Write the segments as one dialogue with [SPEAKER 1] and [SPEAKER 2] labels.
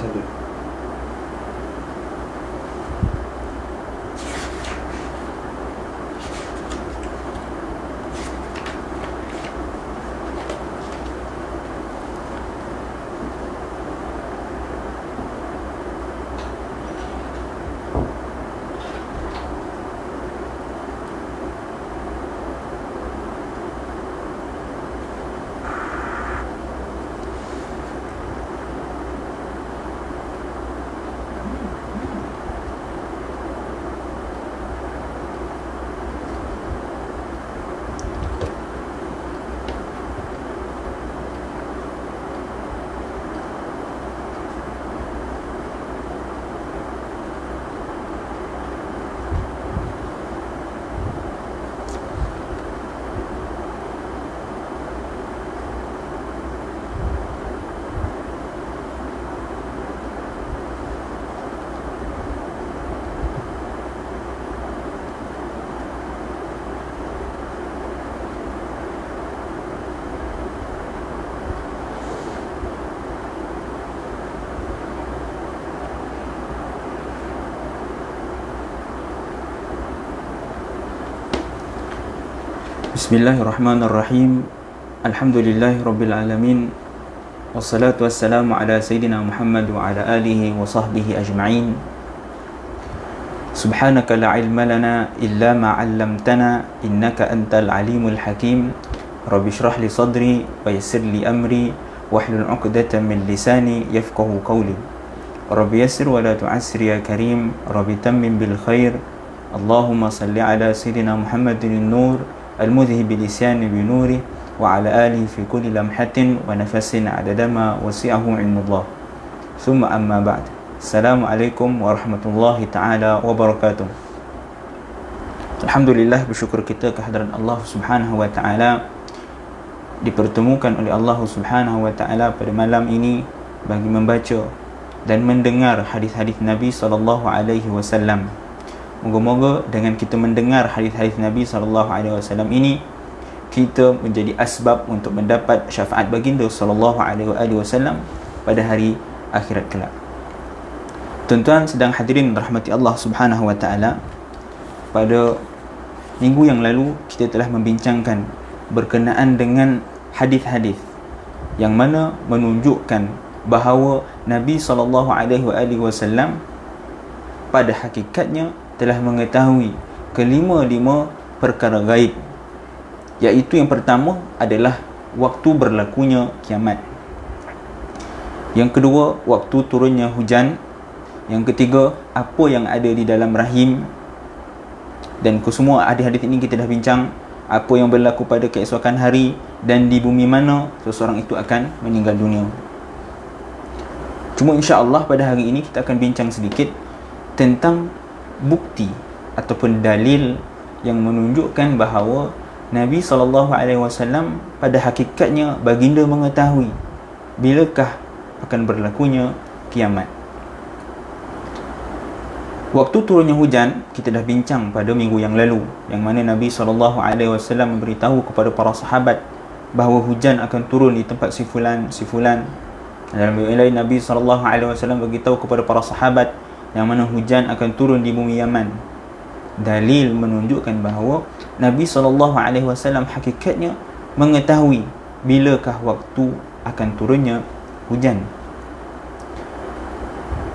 [SPEAKER 1] satu.
[SPEAKER 2] Bismillahirrahmanirrahim. Alhamdulillahirabbil alamin. Wassalatu wassalamu ala sayyidina Muhammad wa ala alihi wa sahbihi ajma'in. Subhanaka la ilma lana illa ma 'allamtana innaka antal alimul hakim. Rabbi shrah li sadri wa yassir li amri wahlul 'uqdatam min lisani yafqahu qawli. Rabbi yassir wa la tu'assir ya karim. Rabbi tammim bil khair. Allahumma salli ala sayyidina Muhammadin nur المذهب بلسان بنوره وعلى آله في كل لمحة ونفس عدد ما وسعه علم الله ثم أما بعد السلام عليكم ورحمة الله تعالى وبركاته. Alhamdulillah, bersyukur kita kehadiran Allah Subhanahu wa taala, dipertemukan oleh Allah Subhanahu wa taala pada malam ini bagi membaca dan mendengar hadis-hadis Nabi sallallahu alaihi wasallam. Moga-moga dengan kita mendengar hadis-hadis Nabi SAW ini, kita menjadi asbab untuk mendapat syafaat baginda SAW pada hari akhirat kelak. Tuan-tuan sedang hadirin rahmati Allah Subhanahu wa taala, pada minggu yang lalu kita telah membincangkan berkenaan dengan hadis-hadis yang mana menunjukkan bahawa Nabi SAW pada hakikatnya telah mengetahui kelima-lima perkara gaib, iaitu yang pertama adalah waktu berlakunya kiamat, yang kedua waktu turunnya hujan, yang ketiga apa yang ada di dalam rahim, dan semua hadis-hadis ini kita dah bincang apa yang berlaku pada keesokan hari dan di bumi mana seseorang itu akan meninggal dunia. Cuma insya-Allah pada hari ini kita akan bincang sedikit tentang bukti ataupun dalil yang menunjukkan bahawa Nabi SAW pada hakikatnya baginda mengetahui bilakah akan berlakunya kiamat. Waktu turunnya hujan kita dah bincang pada minggu yang lalu, yang mana Nabi SAW memberitahu kepada para sahabat bahawa hujan akan turun di tempat si fulan. Dalam riwayat lain Nabi SAW beritahu kepada para sahabat yang mana hujan akan turun di bumi Yaman. Dalil menunjukkan bahawa Nabi SAW hakikatnya mengetahui bilakah waktu akan turunnya hujan.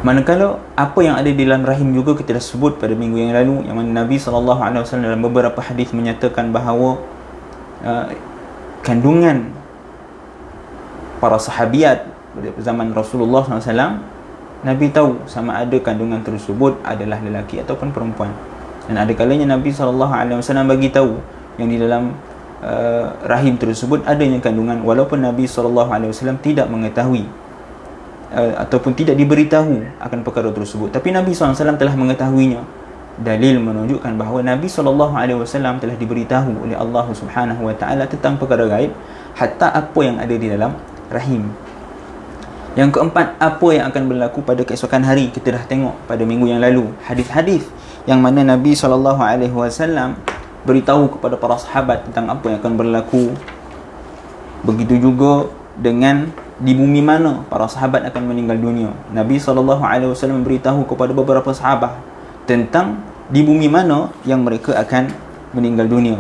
[SPEAKER 2] Manakala apa yang ada di dalam rahim juga kita dah sebut pada minggu yang lalu, yang mana Nabi SAW dalam beberapa hadis menyatakan bahawa kandungan para sahabiat pada zaman Rasulullah SAW, Nabi tahu sama ada kandungan tersebut adalah lelaki ataupun perempuan. Dan ada kalanya Nabi SAW bagi tahu yang di dalam rahim tersebut adanya kandungan, walaupun Nabi SAW tidak mengetahui ataupun tidak diberitahu akan perkara tersebut, tapi Nabi SAW telah mengetahuinya. Dalil menunjukkan bahawa Nabi SAW telah diberitahu oleh Allah Subhanahu wa taala tentang perkara gaib, hatta apa yang ada di dalam rahim. Yang keempat, apa yang akan berlaku pada keesokan hari, kita dah tengok pada minggu yang lalu hadis-hadis yang mana Nabi SAW beritahu kepada para sahabat tentang apa yang akan berlaku. Begitu juga dengan di bumi mana para sahabat akan meninggal dunia. Nabi SAW memberitahu kepada beberapa sahabat tentang di bumi mana yang mereka akan meninggal dunia.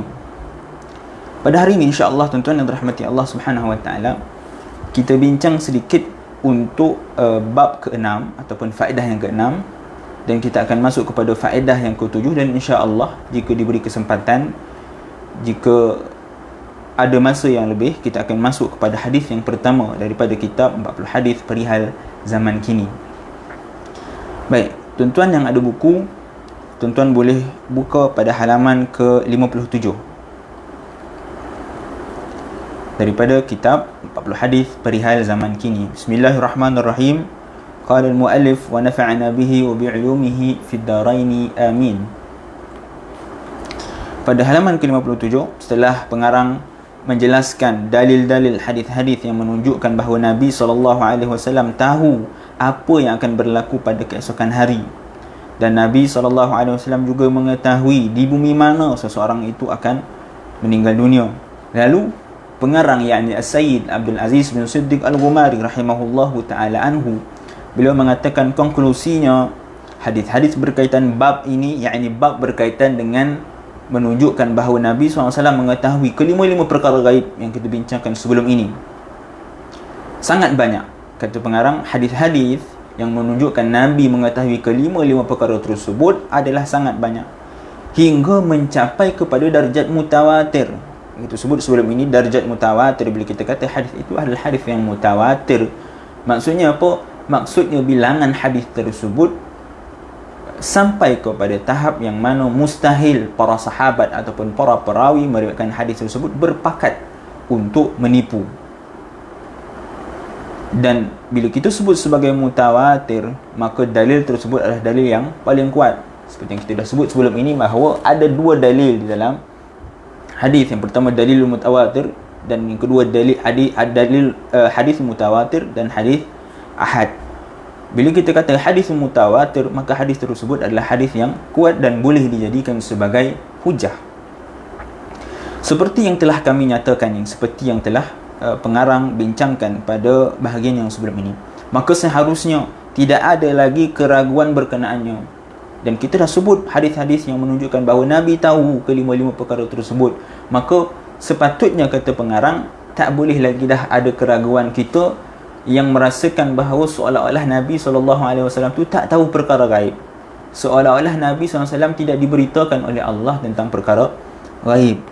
[SPEAKER 2] Pada hari ini insya-Allah tuan-tuan yang dirahmati Allah Subhanahu wa taala, kita bincang sedikit untuk bab ke-6 ataupun faedah yang ke-6, dan kita akan masuk kepada faedah yang ke-7, dan insya-Allah jika diberi kesempatan, jika ada masa yang lebih, kita akan masuk kepada hadis yang pertama daripada kitab 40 hadis perihal zaman kini. Baik, tuan-tuan yang ada buku, tuan-tuan boleh buka pada halaman ke-57 daripada kitab 40 hadis perihal zaman kini. Bismillahirrahmanirrahim. Qala al-muallif wa nafa'ana bihi wa bi'ulumihi fid daraini amin. Pada halaman ke-57, setelah pengarang menjelaskan dalil-dalil hadis-hadis yang menunjukkan bahawa Nabi SAW tahu apa yang akan berlaku pada keesokan hari, dan Nabi SAW juga mengetahui di bumi mana seseorang itu akan meninggal dunia. Lalu pengarang, yakni As-Sayyid Abdul Aziz bin Siddiq Al-Ghumari rahimahullahu ta'ala anhu, beliau mengatakan konklusinya, hadis-hadis berkaitan bab ini, yakni bab berkaitan dengan menunjukkan bahawa Nabi SAW mengetahui kelima-lima perkara gaib yang kita bincangkan sebelum ini, sangat banyak. Kata pengarang, hadis-hadis yang menunjukkan Nabi mengetahui kelima-lima perkara tersebut adalah sangat banyak, hingga mencapai kepada darjat mutawatir. Itu sebut sebelum ini darjat mutawatir. Bila kita kata hadis itu adalah hadis yang mutawatir, maksudnya apa? Maksudnya bilangan hadis tersebut sampai kepada tahap yang mana mustahil para sahabat ataupun para perawi meriwayatkan hadis tersebut berpakat untuk menipu. Dan bila kita sebut sebagai mutawatir, maka dalil tersebut adalah dalil yang paling kuat. Seperti yang kita dah sebut sebelum ini, bahawa ada dua dalil di dalam hadis. Yang pertama dalil mutawatir, dan yang kedua dalil hadis mutawatir dan hadis ahad. Bila kita kata hadis mutawatir, maka hadis tersebut adalah hadis yang kuat dan boleh dijadikan sebagai hujah. Seperti yang telah kami nyatakan, seperti yang telah pengarang bincangkan pada bahagian yang sebelum ini, maka seharusnya tidak ada lagi keraguan berkenaannya. Dan kita dah sebut hadis-hadis yang menunjukkan bahawa Nabi tahu kelima-lima perkara tersebut, maka sepatutnya, kata pengarang, tak boleh lagi dah ada keraguan kita yang merasakan bahawa seolah-olah Nabi SAW tu tak tahu perkara gaib, seolah-olah Nabi SAW tidak diberitakan oleh Allah tentang perkara gaib.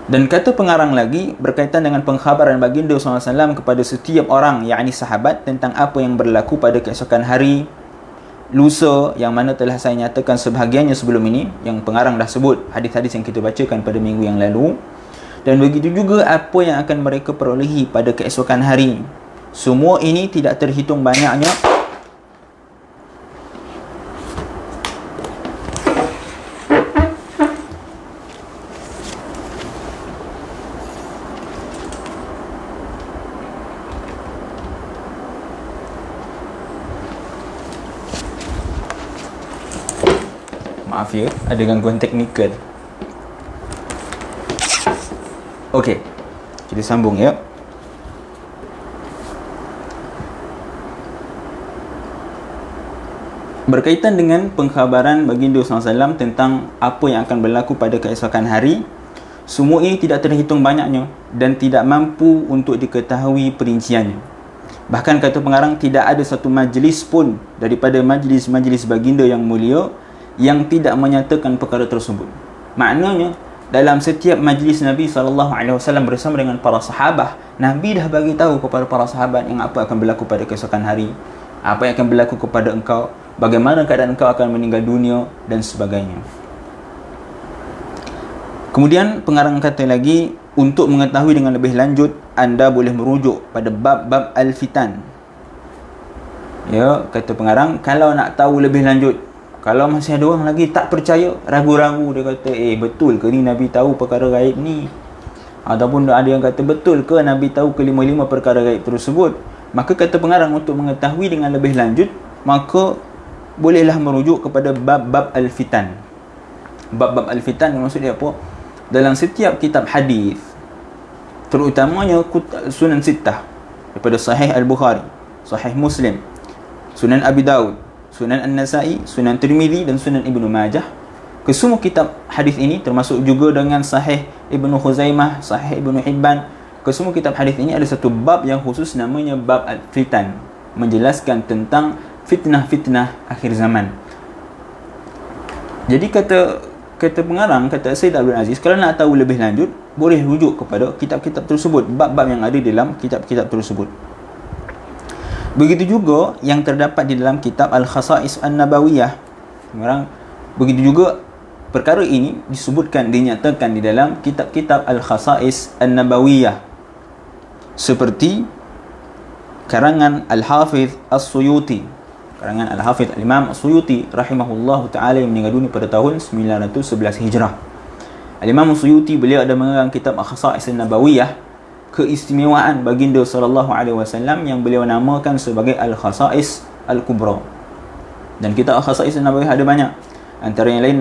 [SPEAKER 2] Dan kata pengarang lagi, berkaitan dengan pengkhabaran baginda SAW kepada setiap orang, yakni sahabat, tentang apa yang berlaku pada keesokan hari, lusa, yang mana telah saya nyatakan sebahagiannya sebelum ini, yang pengarang dah sebut hadis-hadis yang kita bacakan pada minggu yang lalu. Dan begitu juga apa yang akan mereka perolehi pada keesokan hari. Semua ini tidak terhitung banyaknya. Maaf ya, ada gangguan teknikal. Okey, kita sambung ya. Berkaitan dengan pengkhabaran baginda SAW tentang apa yang akan berlaku pada keesokan hari, semua ini tidak terhitung banyaknya dan tidak mampu untuk diketahui perinciannya. Bahkan kata pengarang, tidak ada satu majlis pun daripada majlis-majlis baginda yang mulia yang tidak menyatakan perkara tersebut. Maknanya, dalam setiap majlis Nabi SAW bersama dengan para sahabat, Nabi dah bagi tahu kepada para sahabat yang apa akan berlaku pada keesokan hari, apa yang akan berlaku kepada engkau, bagaimana keadaan engkau akan meninggal dunia, dan sebagainya. Kemudian pengarang kata lagi, untuk mengetahui dengan lebih lanjut, anda boleh merujuk pada bab-bab al-fitan. Ya, kata pengarang, kalau nak tahu lebih lanjut, kalau masih ada orang lagi tak percaya, ragu-ragu, dia kata, betul ke ni Nabi tahu perkara gaib ni? Ataupun ada yang kata, betul ke Nabi tahu kelima-lima perkara gaib tersebut? Maka kata pengarang, untuk mengetahui dengan lebih lanjut, maka bolehlah merujuk kepada bab-bab al-fitan. Bab-bab al-fitan maksudnya apa? Dalam setiap kitab hadis, terutamanya Sunan Sittah, daripada Sahih Al-Bukhari, Sahih Muslim, Sunan Abi Daud, Sunan An-Nasa'i, Sunan Tirmizi dan Sunan Ibnu Majah. Kesemua kitab hadis ini, termasuk juga dengan Sahih Ibnu Khuzaimah, Sahih Ibnu Hibban, kesemua kitab hadis ini ada satu bab yang khusus namanya bab Al-Fitan, menjelaskan tentang fitnah-fitnah akhir zaman. Jadi kata pengarang, kata Sayyid Abdul Aziz, kalau nak tahu lebih lanjut, boleh rujuk kepada kitab-kitab tersebut, bab-bab yang ada dalam kitab-kitab tersebut. Begitu juga yang terdapat di dalam kitab Al-Khasa'is An-Nabawiyah. Begitu juga perkara ini disebutkan, dinyatakan di dalam kitab-kitab Al-Khasa'is An-Nabawiyah, seperti karangan Al-Hafiz As-Suyuti, karangan Al-Hafiz Al-Imam As-Suyuti rahimahullahu ta'ala, yang meninggal dunia pada tahun 911 Hijrah. Al-Imam As-Suyuti, beliau ada mengarang kitab Al-Khasa'is An-Nabawiyah, keistimewaan baginda sallallahu alaihi wasallam, yang beliau namakan sebagai Al-Khasa'is Al-Kubra. Dan kitab Al-Khasa'is An-Nabawiyah ada banyak, antara yang lain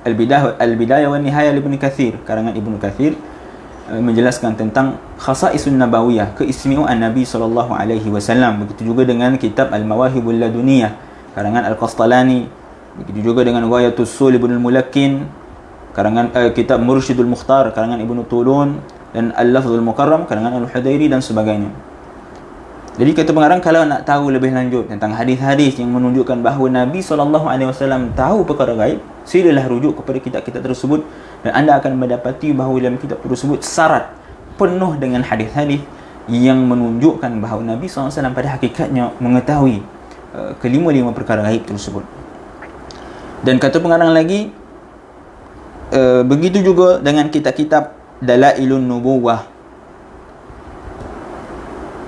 [SPEAKER 2] Al-Bidayah wa Nihayah Ibn Kathir, karangan Ibn Kathir, menjelaskan tentang Khasa'isun Nabawiyah, keistimewaan Nabi sallallahu alaihi wasallam. Begitu juga dengan kitab Al-Mawahibul Laduniyah, karangan Al-Qastalani. Begitu juga dengan Ghayatus Sul Ibn Al-Mulakkin, karangan kitab Mursyidul Mukhtar, karangan Ibn Tulun, dan Al-Lafzul Mukarram, karangan Al-Hudairi dan sebagainya. Jadi kata pengarang, kalau nak tahu lebih lanjut tentang hadis-hadis yang menunjukkan bahawa Nabi SAW tahu perkara gaib, silalah rujuk kepada kitab-kitab tersebut, dan anda akan mendapati bahawa dalam kitab tersebut syarat penuh dengan hadis-hadis yang menunjukkan bahawa Nabi SAW pada hakikatnya mengetahui kelima-lima perkara gaib tersebut. Dan kata pengarang lagi, begitu juga dengan kitab-kitab Dalailun Nubuwah,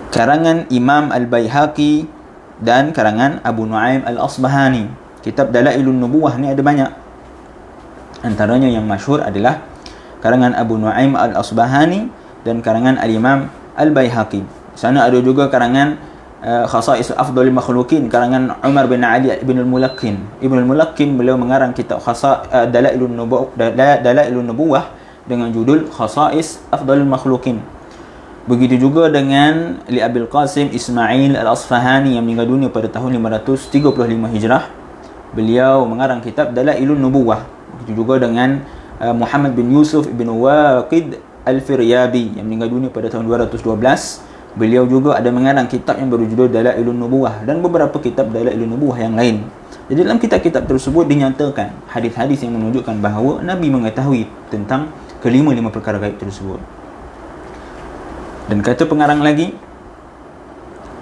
[SPEAKER 2] karangan Imam Al-Baihaqi dan karangan Abu Nu'aim Al-Asbahani. Kitab Dalailun Nubuwah ni ada banyak, antaranya yang masyhur adalah karangan Abu Nu'aim Al-Asbahani dan karangan Al-Imam Al-Baihaqi. Di sana ada juga karangan Khasa'is Afdhalil Makhluqin, karangan Umar bin Ali Ibn Al-Mulakkin. Ibn Al-Mulakkin beliau mengarang kitab Dalailun Nubuwah dengan judul Khasa'is Afdhalil Makhluqin. Begitu juga dengan Li Abil Qasim Ismail Al-Asfahani, yang meninggal dunia pada tahun 535 Hijrah. Beliau mengarang kitab Dalailun Nubuwah. Begitu juga dengan Muhammad bin Yusuf bin Waqid Al-Firyabi, yang meninggal dunia pada tahun 212. Beliau juga ada mengarang kitab yang berjudul Dalailun Nubuwah, dan beberapa kitab Dalailun Nubuwah yang lain. Jadi dalam kitab-kitab tersebut dinyatakan hadis-hadis yang menunjukkan bahawa Nabi mengetahui tentang kelima-lima perkara gaib tersebut. Dan kata pengarang lagi,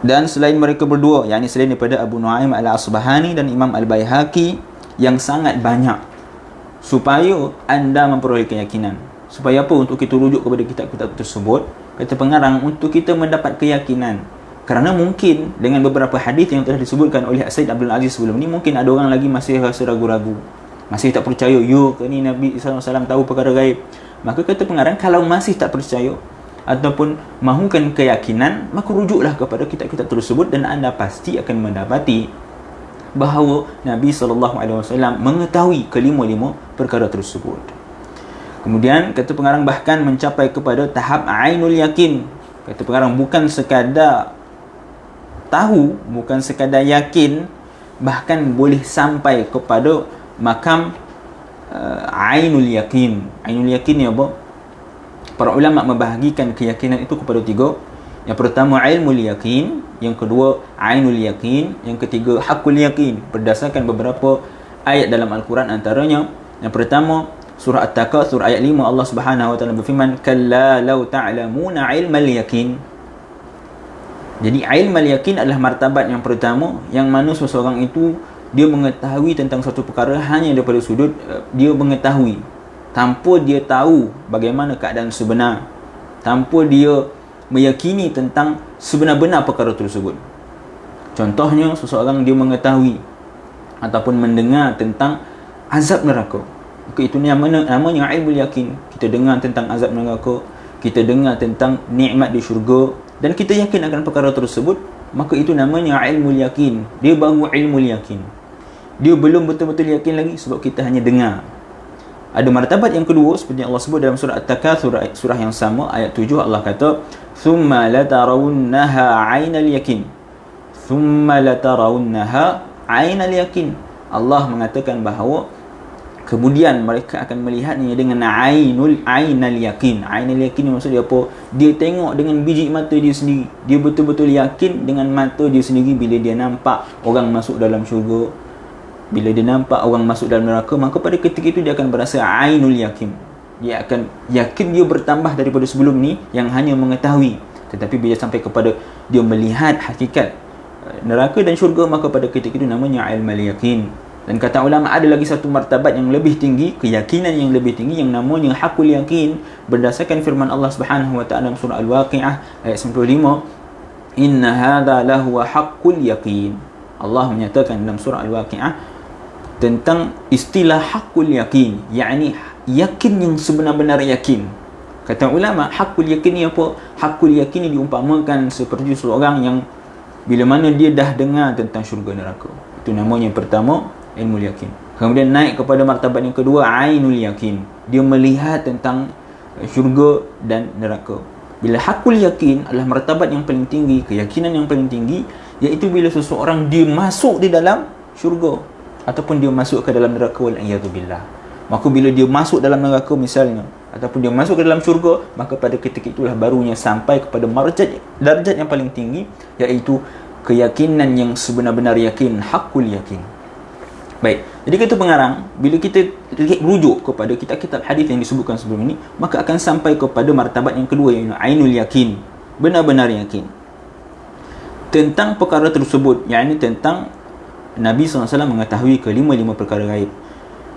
[SPEAKER 2] dan selain mereka berdua, yakni selain daripada Abu Nu'aim Al-Asbahani dan Imam Al-Baihaqi, yang sangat banyak, supaya anda memperoleh keyakinan. Supaya apa? Untuk kita rujuk kepada kitab-kitab tersebut. Kata pengarang, untuk kita mendapat keyakinan. Kerana mungkin dengan beberapa hadis yang telah disebutkan oleh Sayyid Abdul Aziz sebelum ni, mungkin ada orang lagi masih rasa ragu-ragu, masih tak percaya, ke ni Nabi SAW tahu perkara gaib. Maka kata pengarang, kalau masih tak percaya ataupun mahukan keyakinan, maka rujuklah kepada kitab-kitab tersebut, dan anda pasti akan mendapati bahawa Nabi SAW mengetahui kelima-lima perkara tersebut. Kemudian kata pengarang bahkan mencapai kepada tahap ainul yakin. Kata pengarang bukan sekadar tahu, bukan sekadar yakin, bahkan boleh sampai kepada makam ainul yakin. Ainul yakin ni apa? Para ulama membahagikan keyakinan itu kepada tiga. Yang pertama ilmul yakin, yang kedua ainul yakin, yang ketiga hakul yakin, berdasarkan beberapa ayat dalam Al-Quran. Antaranya yang pertama surah At-Takatsur ayat 5, Allah Subhanahu wa taala berfirman, kalla law ta'lamuna ilmal yakin. Jadi ilmal yakin adalah martabat yang pertama, yang mana seseorang itu dia mengetahui tentang satu perkara hanya daripada sudut dia mengetahui, tanpa dia tahu bagaimana keadaan sebenar, tanpa dia meyakini tentang sebenar-benar perkara tersebut. Contohnya, seseorang dia mengetahui ataupun mendengar tentang azab neraka, maka itu namanya ilmul yakin. Kita dengar tentang azab neraka, kita dengar tentang nikmat di syurga, dan kita yakin akan perkara tersebut, maka itu namanya ilmul yakin. Dia baru ilmul yakin. Dia belum betul-betul yakin lagi sebab kita hanya dengar. Ada martabat yang kedua seperti Allah sebut dalam surah At-Takatsur, surah yang sama ayat 7, Allah kata thumma latarawunnaha 'ainal yakin. Thumma latarawunnaha 'ainal yakin. Allah mengatakan bahawa kemudian mereka akan melihatnya dengan ainal yakin. Ainal yakin ni maksud dia apa? Dia tengok dengan biji mata dia sendiri. Dia betul-betul yakin dengan mata dia sendiri bila dia nampak orang masuk dalam syurga. Bila dia nampak orang masuk dalam neraka, maka pada ketika itu dia akan berasa ainul yakin. Dia akan yakin dia bertambah daripada sebelum ni yang hanya mengetahui. Tetapi bila sampai kepada dia melihat hakikat neraka dan syurga, maka pada ketika itu namanya ilmul yakin. Dan kata ulama, ada lagi satu martabat yang lebih tinggi, keyakinan yang lebih tinggi yang namanya hakul yakin, berdasarkan firman Allah Subhanahu wa taala dalam surah Al-Waqiah ayat 95, inna hadza lahu haqqul yaqin. Allah menyatakan dalam surah Al-Waqiah tentang istilah hakul yakin, yakni yakin yang sebenar-benar yakin. Kata ulama, hakul yakin ni apa? Hakul yakin ni diumpamakan seperti seorang yang bila mana dia dah dengar tentang syurga neraka. Itu namanya pertama, ilmu yakin. Kemudian naik kepada martabat yang kedua, ainul yakin. Dia melihat tentang syurga dan neraka. Bila hakul yakin adalah martabat yang paling tinggi, keyakinan yang paling tinggi, iaitu bila seseorang dia masuk di dalam syurga ataupun dia masuk ke dalam neraka, wal-iyadzubillah. Maka bila dia masuk dalam neraka misalnya, ataupun dia masuk ke dalam syurga, maka pada ketika itulah barunya sampai kepada darjat yang paling tinggi, iaitu keyakinan yang sebenar-benar yakin, hakul yakin. Baik, jadi kata pengarang, bila kita rujuk kepada kitab-kitab hadis yang disebutkan sebelum ini, maka akan sampai kepada martabat yang kedua, iaitu ainul yakin, benar-benar yakin tentang perkara tersebut, yakni tentang Nabi SAW mengetahui kelima-lima perkara gaib.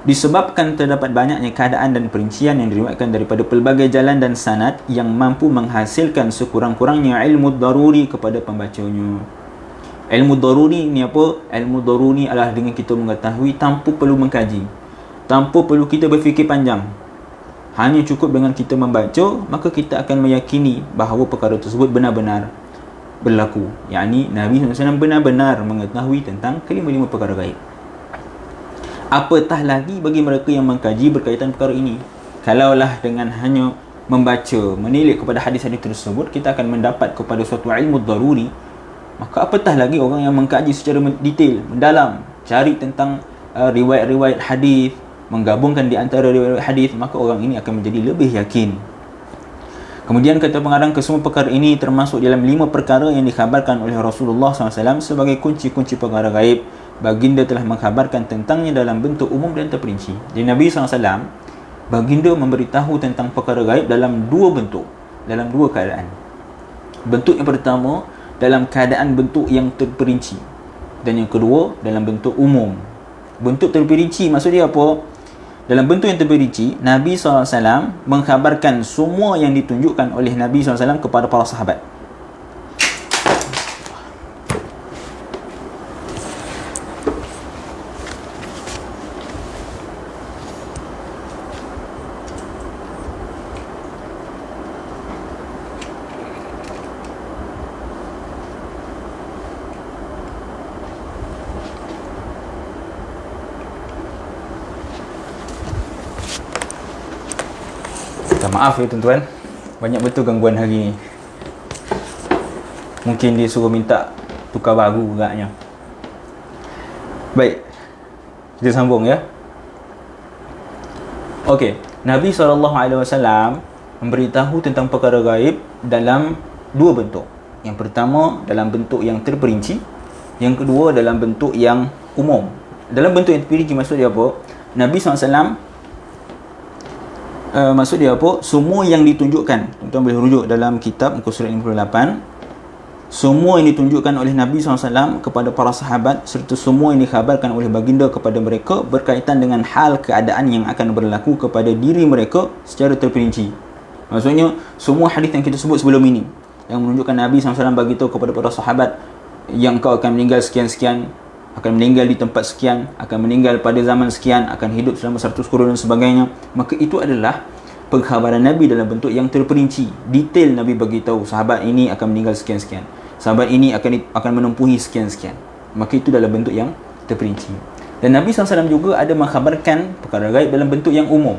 [SPEAKER 2] Disebabkan terdapat banyaknya keadaan dan perincian yang diriwayatkan daripada pelbagai jalan dan sanad yang mampu menghasilkan sekurang-kurangnya ilmu daruri kepada pembacanya. Ilmu daruri ni apa? Ilmu daruri adalah dengan kita mengetahui tanpa perlu mengkaji, tanpa perlu kita berfikir panjang. Hanya cukup dengan kita membaca, maka kita akan meyakini bahawa perkara tersebut benar-benar berlaku. Yakni Nabi SAW benar-benar mengetahui tentang kelima-lima perkara gaib. Apatah lagi bagi mereka yang mengkaji berkaitan perkara ini. Kalaulah dengan hanya membaca, menilik kepada hadis-hadis tersebut, kita akan mendapat kepada suatu ilmu daruri, maka apatah lagi orang yang mengkaji secara detail, mendalam, cari tentang riwayat-riwayat hadis, menggabungkan di antara riwayat hadis, maka orang ini akan menjadi lebih yakin. Kemudian kata pengarang, kesemua perkara ini termasuk dalam 5 perkara yang dikhabarkan oleh Rasulullah SAW sebagai kunci-kunci perkara gaib. Baginda telah mengkhabarkan tentangnya dalam bentuk umum dan terperinci. Jadi Nabi SAW, baginda memberitahu tentang perkara gaib dalam 2 bentuk, dalam 2 keadaan. Bentuk yang pertama dalam keadaan bentuk yang terperinci, dan yang kedua dalam bentuk umum. Bentuk terperinci maksud dia apa? Dalam bentuk yang terperinci, Nabi SAW mengkhabarkan semua yang ditunjukkan oleh Nabi SAW kepada para sahabat. Maaf ya tuan-tuan, banyak betul gangguan hari ni. Mungkin dia suruh minta tukar baru agaknya. Baik, kita sambung ya. Okey, Nabi SAW memberitahu tentang perkara gaib dalam 2 bentuk. Yang pertama dalam bentuk yang terperinci, yang kedua dalam bentuk yang umum. Dalam bentuk yang terperinci maksud dia apa? Nabi SAW maksud dia apa? Semua yang ditunjukkan, tuan-tuan boleh rujuk dalam kitab muka surat 58, semua yang ditunjukkan oleh Nabi SAW kepada para sahabat serta semua yang dikhabarkan oleh baginda kepada mereka berkaitan dengan hal keadaan yang akan berlaku kepada diri mereka secara terperinci. Maksudnya semua hadis yang kita sebut sebelum ini yang menunjukkan Nabi SAW beritahu kepada para sahabat yang kau akan meninggal sekian-sekian, akan meninggal di tempat sekian, akan meninggal pada zaman sekian, akan hidup selama 100 kurun dan sebagainya, maka itu adalah pengkhabaran Nabi dalam bentuk yang terperinci. Detail Nabi bagi tahu sahabat ini akan meninggal sekian-sekian, sahabat ini akan menempuhi sekian-sekian, maka itu dalam bentuk yang terperinci. Dan Nabi SAW juga ada mengkhabarkan perkara gaib dalam bentuk yang umum,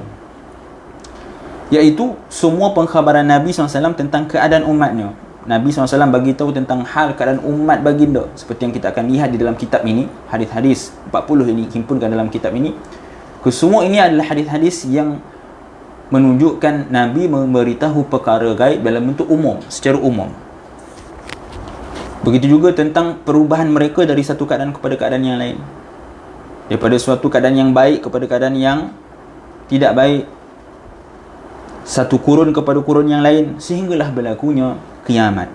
[SPEAKER 2] iaitu semua pengkhabaran Nabi SAW tentang keadaan umatnya. Nabi SAW bagi tahu tentang hal keadaan umat baginda, seperti yang kita akan lihat di dalam kitab ini. Hadis-hadis 40 ini himpunkan dalam kitab ini. Kesemua ini adalah hadis-hadis yang menunjukkan Nabi memberitahu perkara gaib dalam bentuk umum, secara umum. Begitu juga tentang perubahan mereka dari satu keadaan kepada keadaan yang lain, daripada suatu keadaan yang baik kepada keadaan yang tidak baik, satu kurun kepada kurun yang lain, sehinggalah berlakunya kiamat.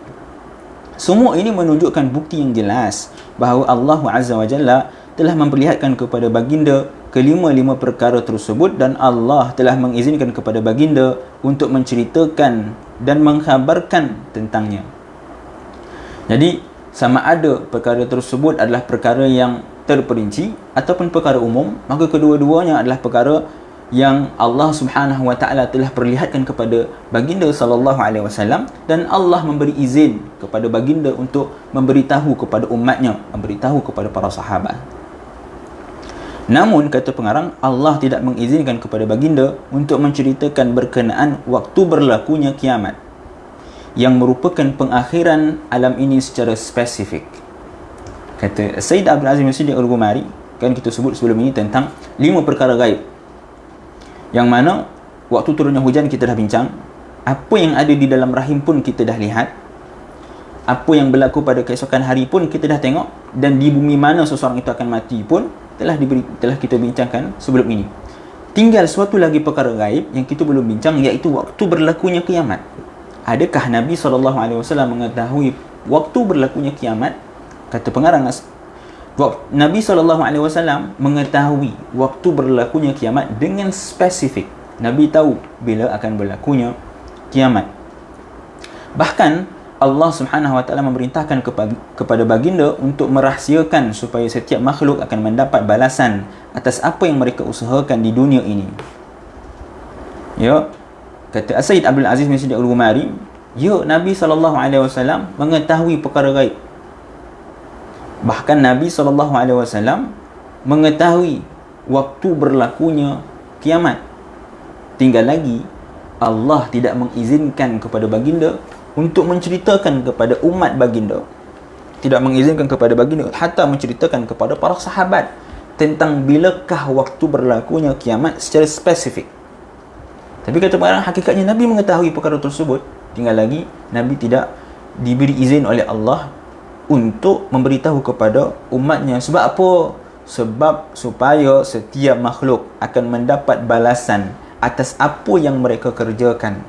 [SPEAKER 2] Semua ini menunjukkan bukti yang jelas bahawa Allah Azza wa Jalla telah memperlihatkan kepada baginda kelima-lima perkara tersebut, dan Allah telah mengizinkan kepada baginda untuk menceritakan dan mengkhabarkan tentangnya. Jadi sama ada perkara tersebut adalah perkara yang terperinci ataupun perkara umum, maka kedua-duanya adalah perkara yang Allah Subhanahu wa taala telah perlihatkan kepada baginda sallallahu alaihi wasallam, dan Allah memberi izin kepada baginda untuk memberitahu kepada umatnya, memberitahu kepada para sahabat. Namun kata pengarang, Allah tidak mengizinkan kepada baginda untuk menceritakan berkenaan waktu berlakunya kiamat, yang merupakan pengakhiran alam ini secara spesifik. Kata Sayyid Abdul Aziz Al-Siddiq Al-Ghumari, kan kita sebut sebelum ini tentang 5 perkara gaib, yang mana waktu turunnya hujan kita dah bincang, apa yang ada di dalam rahim pun kita dah lihat, apa yang berlaku pada keesokan hari pun kita dah tengok, dan di bumi mana seseorang itu akan mati pun telah kita bincangkan sebelum ini. Tinggal suatu lagi perkara gaib yang kita belum bincang, iaitu waktu berlakunya kiamat. Adakah Nabi SAW mengetahui waktu berlakunya kiamat? Kata pengarang, Nabi SAW mengetahui waktu berlakunya kiamat dengan spesifik. Nabi tahu bila akan berlakunya kiamat. Bahkan Allah Subhanahu wa taala memerintahkan kepada baginda untuk merahsiakan supaya setiap makhluk akan mendapat balasan atas apa yang mereka usahakan di dunia ini. Ya, kata Sayyid Abdul Aziz bin Siddiq Al-Ghumari, ya, Nabi SAW mengetahui perkara gaib. Bahkan Nabi SAW mengetahui waktu berlakunya kiamat. Tinggal lagi Allah tidak mengizinkan kepada baginda untuk menceritakan kepada umat baginda, tidak mengizinkan kepada baginda hatta menceritakan kepada para sahabat tentang bilakah waktu berlakunya kiamat secara spesifik. Tapi kata pengarang, hakikatnya Nabi mengetahui perkara tersebut, tinggal lagi Nabi tidak diberi izin oleh Allah untuk memberitahu kepada umatnya. Sebab apa? Sebab supaya setiap makhluk akan mendapat balasan atas apa yang mereka kerjakan.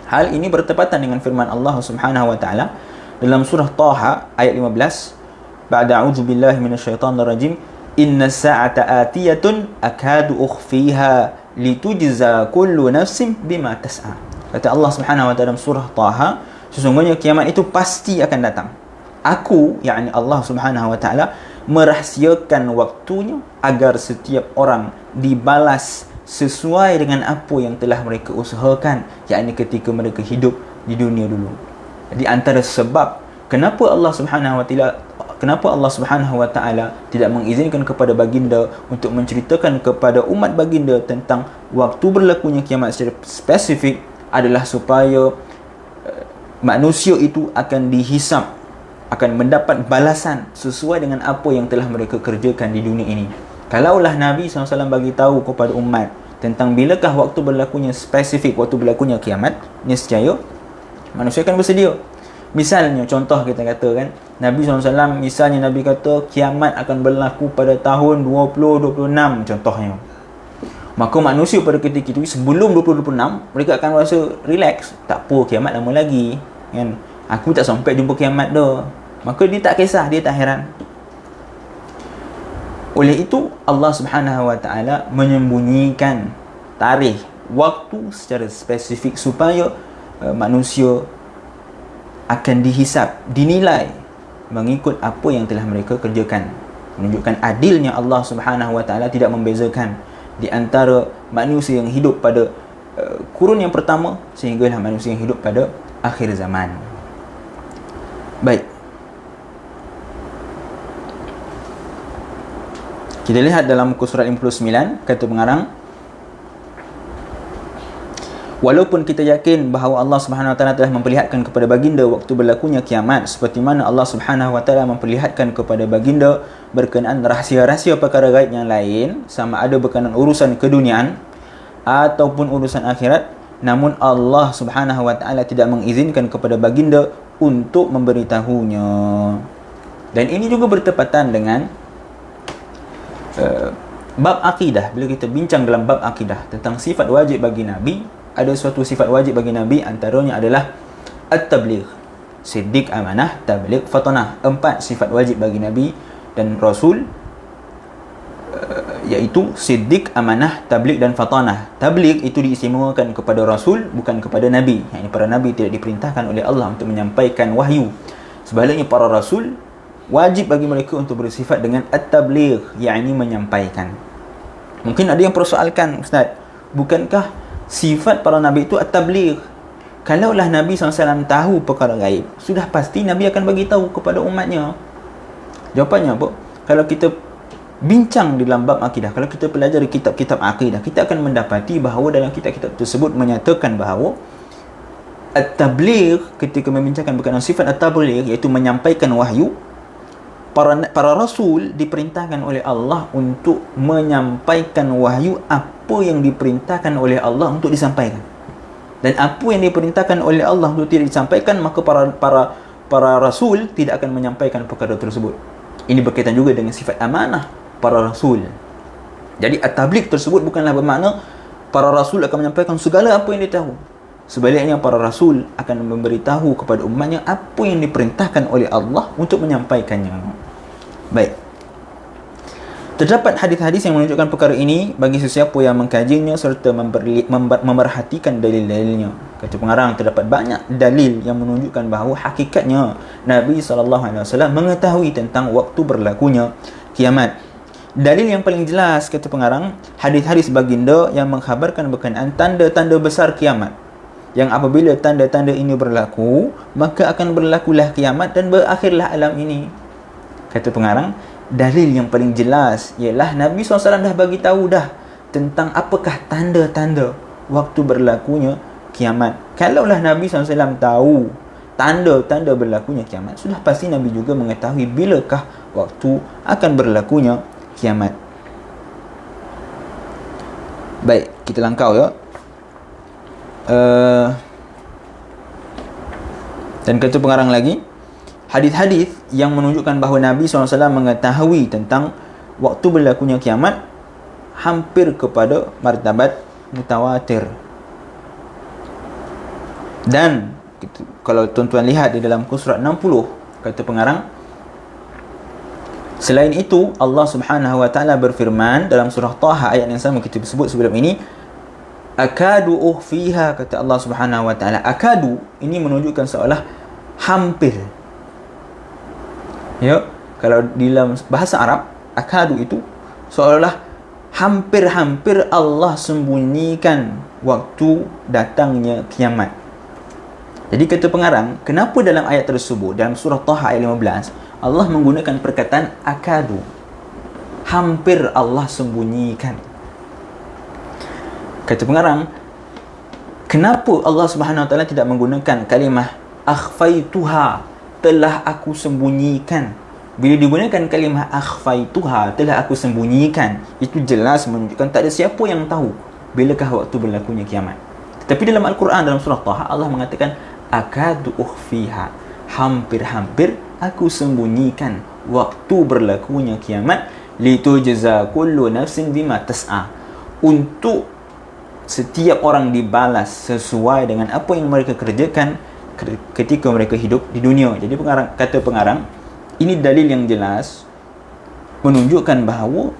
[SPEAKER 2] Hal ini bertepatan dengan firman Allah Subhanahu wa taala dalam surah Taha ayat 15, ba'da a'udzu billahi minasyaitonir rajim, innas sa'ata atiyatun akadu ukhfiha litujza kullu nafsin bima tas'a. Kata Allah Subhanahu wa taala dalam surah Taha, sesungguhnya kiamat itu pasti akan datang. Aku, yakni Allah Subhanahu wa taala, merahsiakan waktunya agar setiap orang dibalas sesuai dengan apa yang telah mereka usahakan, yakni ketika mereka hidup di dunia dulu. Jadi antara sebab kenapa Allah Subhanahu wa taala tidak mengizinkan kepada baginda untuk menceritakan kepada umat baginda tentang waktu berlakunya kiamat secara spesifik adalah supaya manusia itu akan dihisap, akan mendapat balasan sesuai dengan apa yang telah mereka kerjakan di dunia ini. Kalaulah Nabi SAW bagi tahu kepada umat tentang bilakah waktu berlakunya spesifik, waktu berlakunya kiamat, nescaya manusia akan bersedia. Misalnya, contoh kita kata kan, Nabi SAW, misalnya Nabi kata kiamat akan berlaku pada tahun 2026 contohnya. Maka manusia pada ketika itu, sebelum 2026, mereka akan rasa relax. Tak apa, kiamat lama lagi kan, aku tak sampai jumpa kiamat dah. Maka dia tak kisah, dia tak heran. Oleh itu Allah Subhanahu wa taala menyembunyikan tarikh, waktu secara spesifik supaya manusia akan dihisap, dinilai mengikut apa yang telah mereka kerjakan. Menunjukkan adilnya Allah Subhanahu wa taala tidak membezakan di antara manusia yang hidup pada kurun yang pertama sehinggalah manusia yang hidup pada akhir zaman. Baik. Kita lihat dalam muka surat 59, kata pengarang, walaupun kita yakin bahawa Allah Subhanahu Wa Taala telah memperlihatkan kepada baginda waktu berlakunya kiamat, seperti mana Allah Subhanahu Wa Taala memperlihatkan kepada baginda berkenaan rahsia-rahsia perkara gaib yang lain, sama ada berkenaan urusan keduniaan ataupun urusan akhirat, namun Allah Subhanahu Wa Taala tidak mengizinkan kepada baginda untuk memberitahunya. Dan ini juga bertepatan dengan bab akidah. Bila kita bincang dalam bab akidah tentang sifat wajib bagi Nabi, ada suatu sifat wajib bagi Nabi, antaranya adalah at-tabligh, siddiq, amanah, tabligh, fatanah. 4 sifat wajib bagi Nabi dan Rasul, iaitu siddiq, amanah, tabligh dan fatanah. Tabligh itu diistimewakan kepada Rasul, bukan kepada Nabi. Yang ini, para Nabi tidak diperintahkan oleh Allah untuk menyampaikan wahyu. Sebaliknya para Rasul wajib bagi mereka untuk bersifat dengan at-tabligh, yakni menyampaikan. Mungkin ada yang persoalkan, Ustaz, bukankah sifat para Nabi itu at-tabligh? Kalaulah Nabi SAW tahu perkara gaib, sudah pasti Nabi akan bagi tahu kepada umatnya. Jawapannya apa? Kalau kita bincang di dalam bab akidah, kalau kita pelajari kitab-kitab akidah, kita akan mendapati bahawa dalam kitab-kitab tersebut menyatakan bahawa at-tabligh, ketika membincangkan berkenaan sifat at-tabligh, iaitu menyampaikan wahyu, para rasul diperintahkan oleh Allah untuk menyampaikan wahyu apa yang diperintahkan oleh Allah untuk disampaikan. Dan apa yang diperintahkan oleh Allah untuk tidak disampaikan, maka para rasul tidak akan menyampaikan perkara tersebut. Ini berkaitan juga dengan sifat amanah para rasul. Jadi at-tabligh tersebut bukanlah bermakna para rasul akan menyampaikan segala apa yang dia tahu. Sebaliknya, para rasul akan memberitahu kepada umatnya apa yang diperintahkan oleh Allah untuk menyampaikannya. Baik. Terdapat hadis-hadis yang menunjukkan perkara ini bagi sesiapa yang mengkajinya serta memerhatikan dalil-dalilnya. Kata pengarang, terdapat banyak dalil yang menunjukkan bahawa hakikatnya Nabi SAW mengetahui tentang waktu berlakunya kiamat. Dalil yang paling jelas, kata pengarang, hadis-hadis baginda yang mengkhabarkan berkenaan tanda-tanda besar kiamat, yang apabila tanda-tanda ini berlaku, maka akan berlakulah kiamat dan berakhirlah alam ini. Kata pengarang, dalil yang paling jelas ialah Nabi SAW dah bagi tahu dah tentang apakah tanda-tanda waktu berlakunya kiamat. Kalaulah Nabi SAW tahu tanda-tanda berlakunya kiamat, sudah pasti Nabi juga mengetahui bilakah waktu akan berlakunya kiamat. Baik, kita langkau ya. Dan kata pengarang lagi, hadis-hadis yang menunjukkan bahawa Nabi SAW mengetahui tentang waktu berlakunya kiamat hampir kepada martabat mutawatir. Dan kalau tuan-tuan lihat di dalam surat 60, kata pengarang, selain itu Allah Subhanahu Wa Taala berfirman dalam surah Taha ayat yang sama kita sebut sebelum ini, akadu ukhfiha, kata Allah Subhanahu Wa Taala. Akadu ini menunjukkan seolah hampir. Ya, kalau di dalam bahasa Arab, akadu itu seolah hampir-hampir Allah sembunyikan waktu datangnya kiamat. Jadi kata pengarang, kenapa dalam ayat tersebut, dalam surah Taha ayat 15, Allah menggunakan perkataan akadu, hampir Allah sembunyikan. Kata pengarang, kenapa Allah Subhanahu Wa Taala tidak menggunakan kalimah akhfaituha, telah aku sembunyikan? Bila digunakan kalimah akhfaituha, telah aku sembunyikan, itu jelas menunjukkan tak ada siapa yang tahu bilakah waktu berlakunya kiamat. Tetapi dalam Al-Quran, dalam surah Taha, Allah mengatakan akadu ukhfiha, hampir-hampir aku sembunyikan waktu berlakunya kiamat, litujza kullu nafsin bima tas'a, untuk setiap orang dibalas sesuai dengan apa yang mereka kerjakan ketika mereka hidup di dunia. Jadi kata pengarang, ini dalil yang jelas menunjukkan bahawa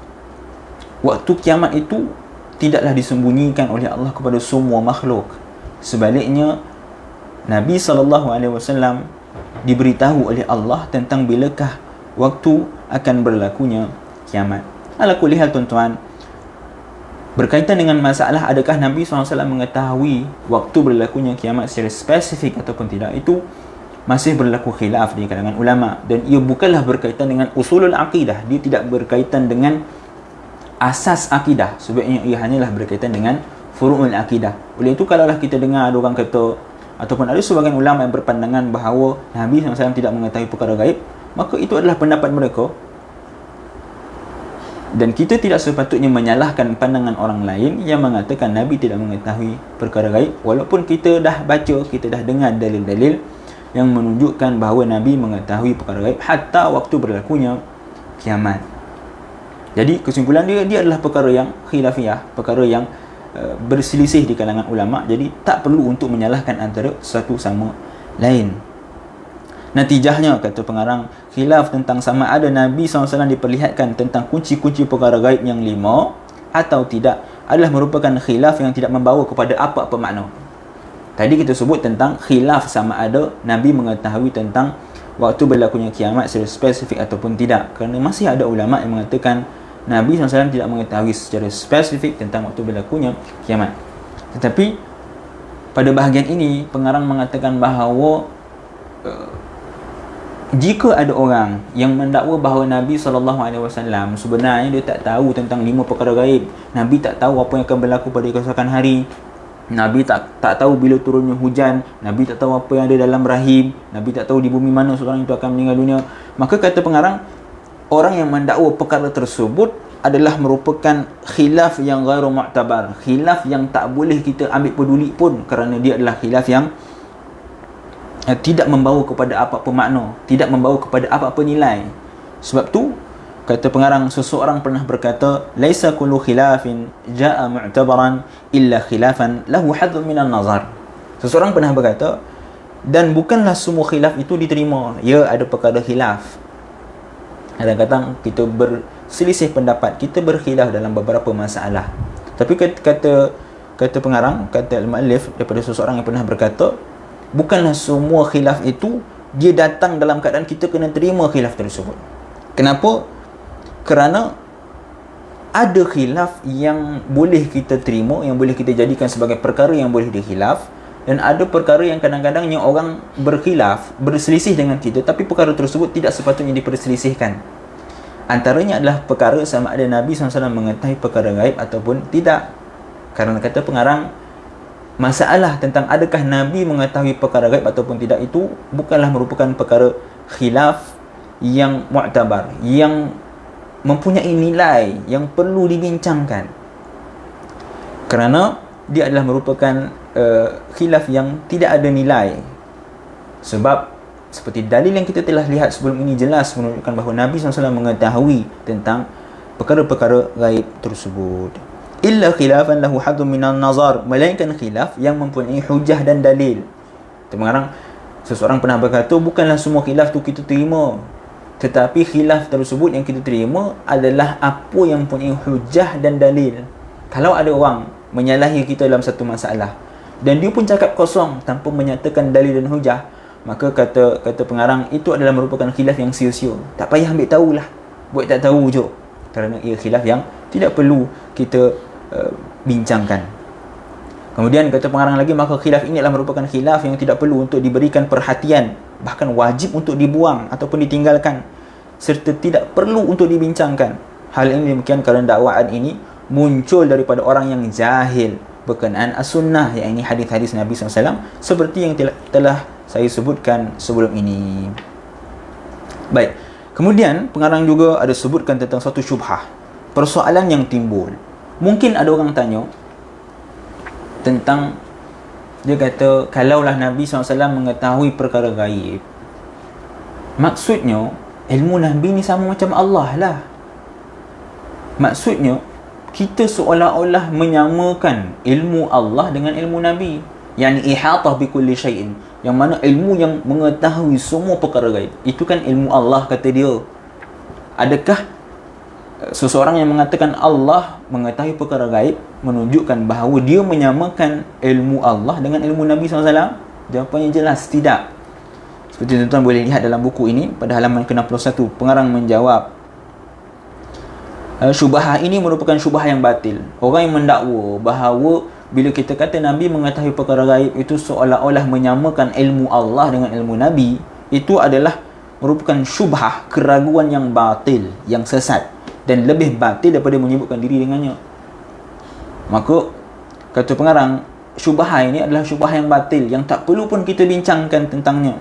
[SPEAKER 2] waktu kiamat itu tidaklah disembunyikan oleh Allah kepada semua makhluk. Sebaliknya, Nabi SAW diberitahu oleh Allah tentang bilakah waktu akan berlakunya kiamat. Ala kulli hal, tuan-tuan, berkaitan dengan masalah adakah Nabi SAW mengetahui waktu berlakunya kiamat secara spesifik ataupun tidak, itu masih berlaku khilaf di kalangan ulama, dan ia bukanlah berkaitan dengan usulul aqidah. Dia tidak berkaitan dengan asas akidah. Sebenarnya ia hanyalah berkaitan dengan furu'ul akidah. Oleh itu, kalaulah kita dengar ada orang kata, ataupun ada sebagian ulama yang berpandangan bahawa Nabi SAW tidak mengetahui perkara gaib, maka itu adalah pendapat mereka. Dan kita tidak sepatutnya menyalahkan pandangan orang lain yang mengatakan Nabi tidak mengetahui perkara gaib, walaupun kita dah baca, kita dah dengar dalil-dalil yang menunjukkan bahawa Nabi mengetahui perkara gaib hatta waktu berlakunya kiamat. Jadi kesimpulan dia adalah perkara yang khilafiyah, perkara yang berselisih di kalangan ulama. Jadi tak perlu untuk menyalahkan antara satu sama lain. Natijahnya, kata pengarang, khilaf tentang sama ada Nabi SAW diperlihatkan tentang kunci-kunci perkara gaib yang 5 atau tidak adalah merupakan khilaf yang tidak membawa kepada apa-apa makna. Tadi kita sebut tentang khilaf sama ada Nabi mengetahui tentang waktu berlakunya kiamat secara spesifik ataupun tidak, kerana masih ada ulama yang mengatakan Nabi SAW tidak mengetahui secara spesifik tentang waktu berlakunya kiamat. Tetapi pada bahagian ini pengarang mengatakan bahawa jika ada orang yang mendakwa bahawa Nabi SAW sebenarnya dia tak tahu tentang 5 perkara gaib, Nabi tak tahu apa yang akan berlaku pada keesokan hari, Nabi tak tahu bila turunnya hujan, Nabi tak tahu apa yang ada dalam rahim, Nabi tak tahu di bumi mana seorang itu akan meninggal dunia, maka kata pengarang, orang yang mendakwa perkara tersebut adalah merupakan khilaf yang ghairu mu'tabar, khilaf yang tak boleh kita ambil peduli pun, kerana dia adalah khilaf yang tidak membawa kepada apa-apa makna, tidak membawa kepada apa-apa nilai. Sebab tu kata pengarang, seseorang pernah berkata, laisa kullu khilafin jaa mu'tabaran illa khilafan lahu hadzun minan nazar. Seseorang pernah berkata, dan bukanlah semua khilaf itu diterima. Ya, ada perkara khilaf. Kadang-kadang kita berselisih pendapat, kita berkhilaf dalam beberapa masalah. Tapi kata pengarang, kata al-muallif daripada seseorang yang pernah berkata, bukanlah semua khilaf itu dia datang dalam keadaan kita kena terima khilaf tersebut. Kenapa? Kerana ada khilaf yang boleh kita terima, yang boleh kita jadikan sebagai perkara yang boleh dikhilaf, dan ada perkara yang kadang-kadang yang orang berkhilaf, berselisih dengan kita, tapi perkara tersebut tidak sepatutnya diperselisihkan. Antaranya adalah perkara sama ada Nabi SAW mengetahui perkara gaib ataupun tidak. Kerana kata pengarang, masalah tentang adakah Nabi mengetahui perkara gaib ataupun tidak itu bukanlah merupakan perkara khilaf yang mu'tabar, yang mempunyai nilai yang perlu dibincangkan, kerana dia adalah merupakan khilaf yang tidak ada nilai. Sebab seperti dalil yang kita telah lihat sebelum ini jelas menunjukkan bahawa Nabi SAW mengetahui tentang perkara-perkara gaib tersebut. Illa khilafan lahu hadzun minan nazar, melainkan khilaf yang mempunyai hujah dan dalil. Sekarang seseorang pernah berkata, bukanlah semua khilaf tu kita terima, tetapi khilaf tersebut yang kita terima adalah apa yang mempunyai hujah dan dalil. Kalau ada orang menyalahi kita dalam satu masalah dan dia pun cakap kosong tanpa menyatakan dalil dan hujah, maka kata pengarang, itu adalah merupakan khilaf yang sia-sia. Tak payah ambil tahulah, buat tak tahu je, kerana ia khilaf yang tidak perlu kita bincangkan. Kemudian kata pengarang lagi, maka khilaf ini adalah merupakan khilaf yang tidak perlu untuk diberikan perhatian, bahkan wajib untuk dibuang ataupun ditinggalkan, serta tidak perlu untuk dibincangkan. Hal ini demikian kerana dakwaan ini muncul daripada orang yang jahil berkenaan as-sunnah, yang ini hadis-hadis Nabi SAW, seperti yang telah saya sebutkan sebelum ini. Baik, kemudian pengarang juga ada sebutkan tentang satu syubhah, persoalan yang timbul. Mungkin ada orang tanya tentang, dia kata, kalaulah Nabi SAW mengetahui perkara gaib, maksudnya ilmu Nabi ni sama macam Allah lah. Maksudnya kita seolah-olah menyamakan ilmu Allah dengan ilmu Nabi, yakni ihatah bi kulli syai'in, yang mana ilmu yang mengetahui semua perkara gaib itu kan ilmu Allah, kata dia. Adakah seseorang yang mengatakan Allah mengetahui perkara gaib menunjukkan bahawa dia menyamakan ilmu Allah dengan ilmu Nabi SAW? Jawapannya jelas tidak. Seperti tuan-tuan boleh lihat dalam buku ini pada halaman ke-61, pengarang menjawab, syubhah ini merupakan syubhah yang batil. Orang yang mendakwa bahawa bila kita kata Nabi mengetahui perkara gaib itu seolah-olah menyamakan ilmu Allah dengan ilmu Nabi, itu adalah merupakan syubhah, keraguan yang batil, yang sesat, dan lebih batil daripada menyebutkan diri dengannya. Maka kata pengarang, syubhah ini adalah syubhah yang batil, yang tak perlu pun kita bincangkan tentangnya.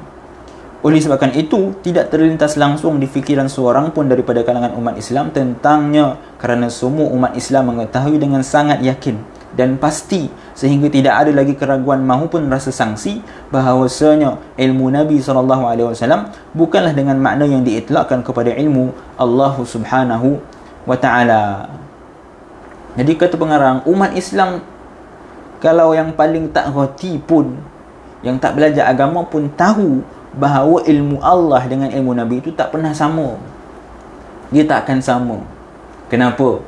[SPEAKER 2] Oleh sebabkan itu, tidak terlintas langsung di fikiran seorang pun daripada kalangan umat Islam tentangnya, kerana semua umat Islam mengetahui dengan sangat yakin dan pasti, sehingga tidak ada lagi keraguan maupun rasa sangsi bahawasanya ilmu Nabi SAW bukanlah dengan makna yang diitlakkan kepada ilmu Allah Subhanahu wa ta'ala. Jadi kata pengarang, umat Islam kalau yang paling tak reti pun, yang tak belajar agama pun tahu bahawa ilmu Allah dengan ilmu Nabi itu tak pernah sama. Dia tak akan sama. Kenapa?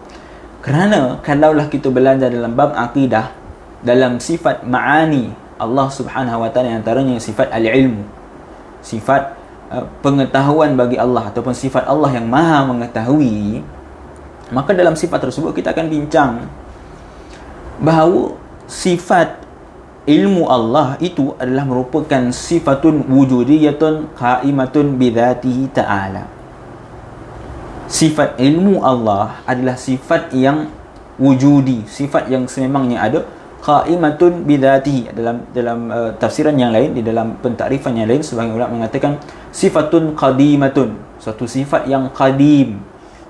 [SPEAKER 2] Kerana kalaulah kita belajar dalam bab akidah, dalam sifat ma'ani Allah Subhanahu wa ta'ala, antaranya sifat al-ilmu, sifat pengetahuan bagi Allah, ataupun sifat Allah yang maha mengetahui, maka dalam sifat tersebut kita akan bincang bahawa sifat ilmu Allah itu adalah merupakan sifatun wujudiyatun qaimatun bidzatihi ta'ala. Sifat ilmu Allah adalah sifat yang wujudi, sifat yang sememangnya ada, qaimatun bidzatihi. Dalam tafsiran yang lain, di dalam pentakrifan yang lain, sebagian ulama mengatakan sifatun qadimatun, suatu sifat yang qadim,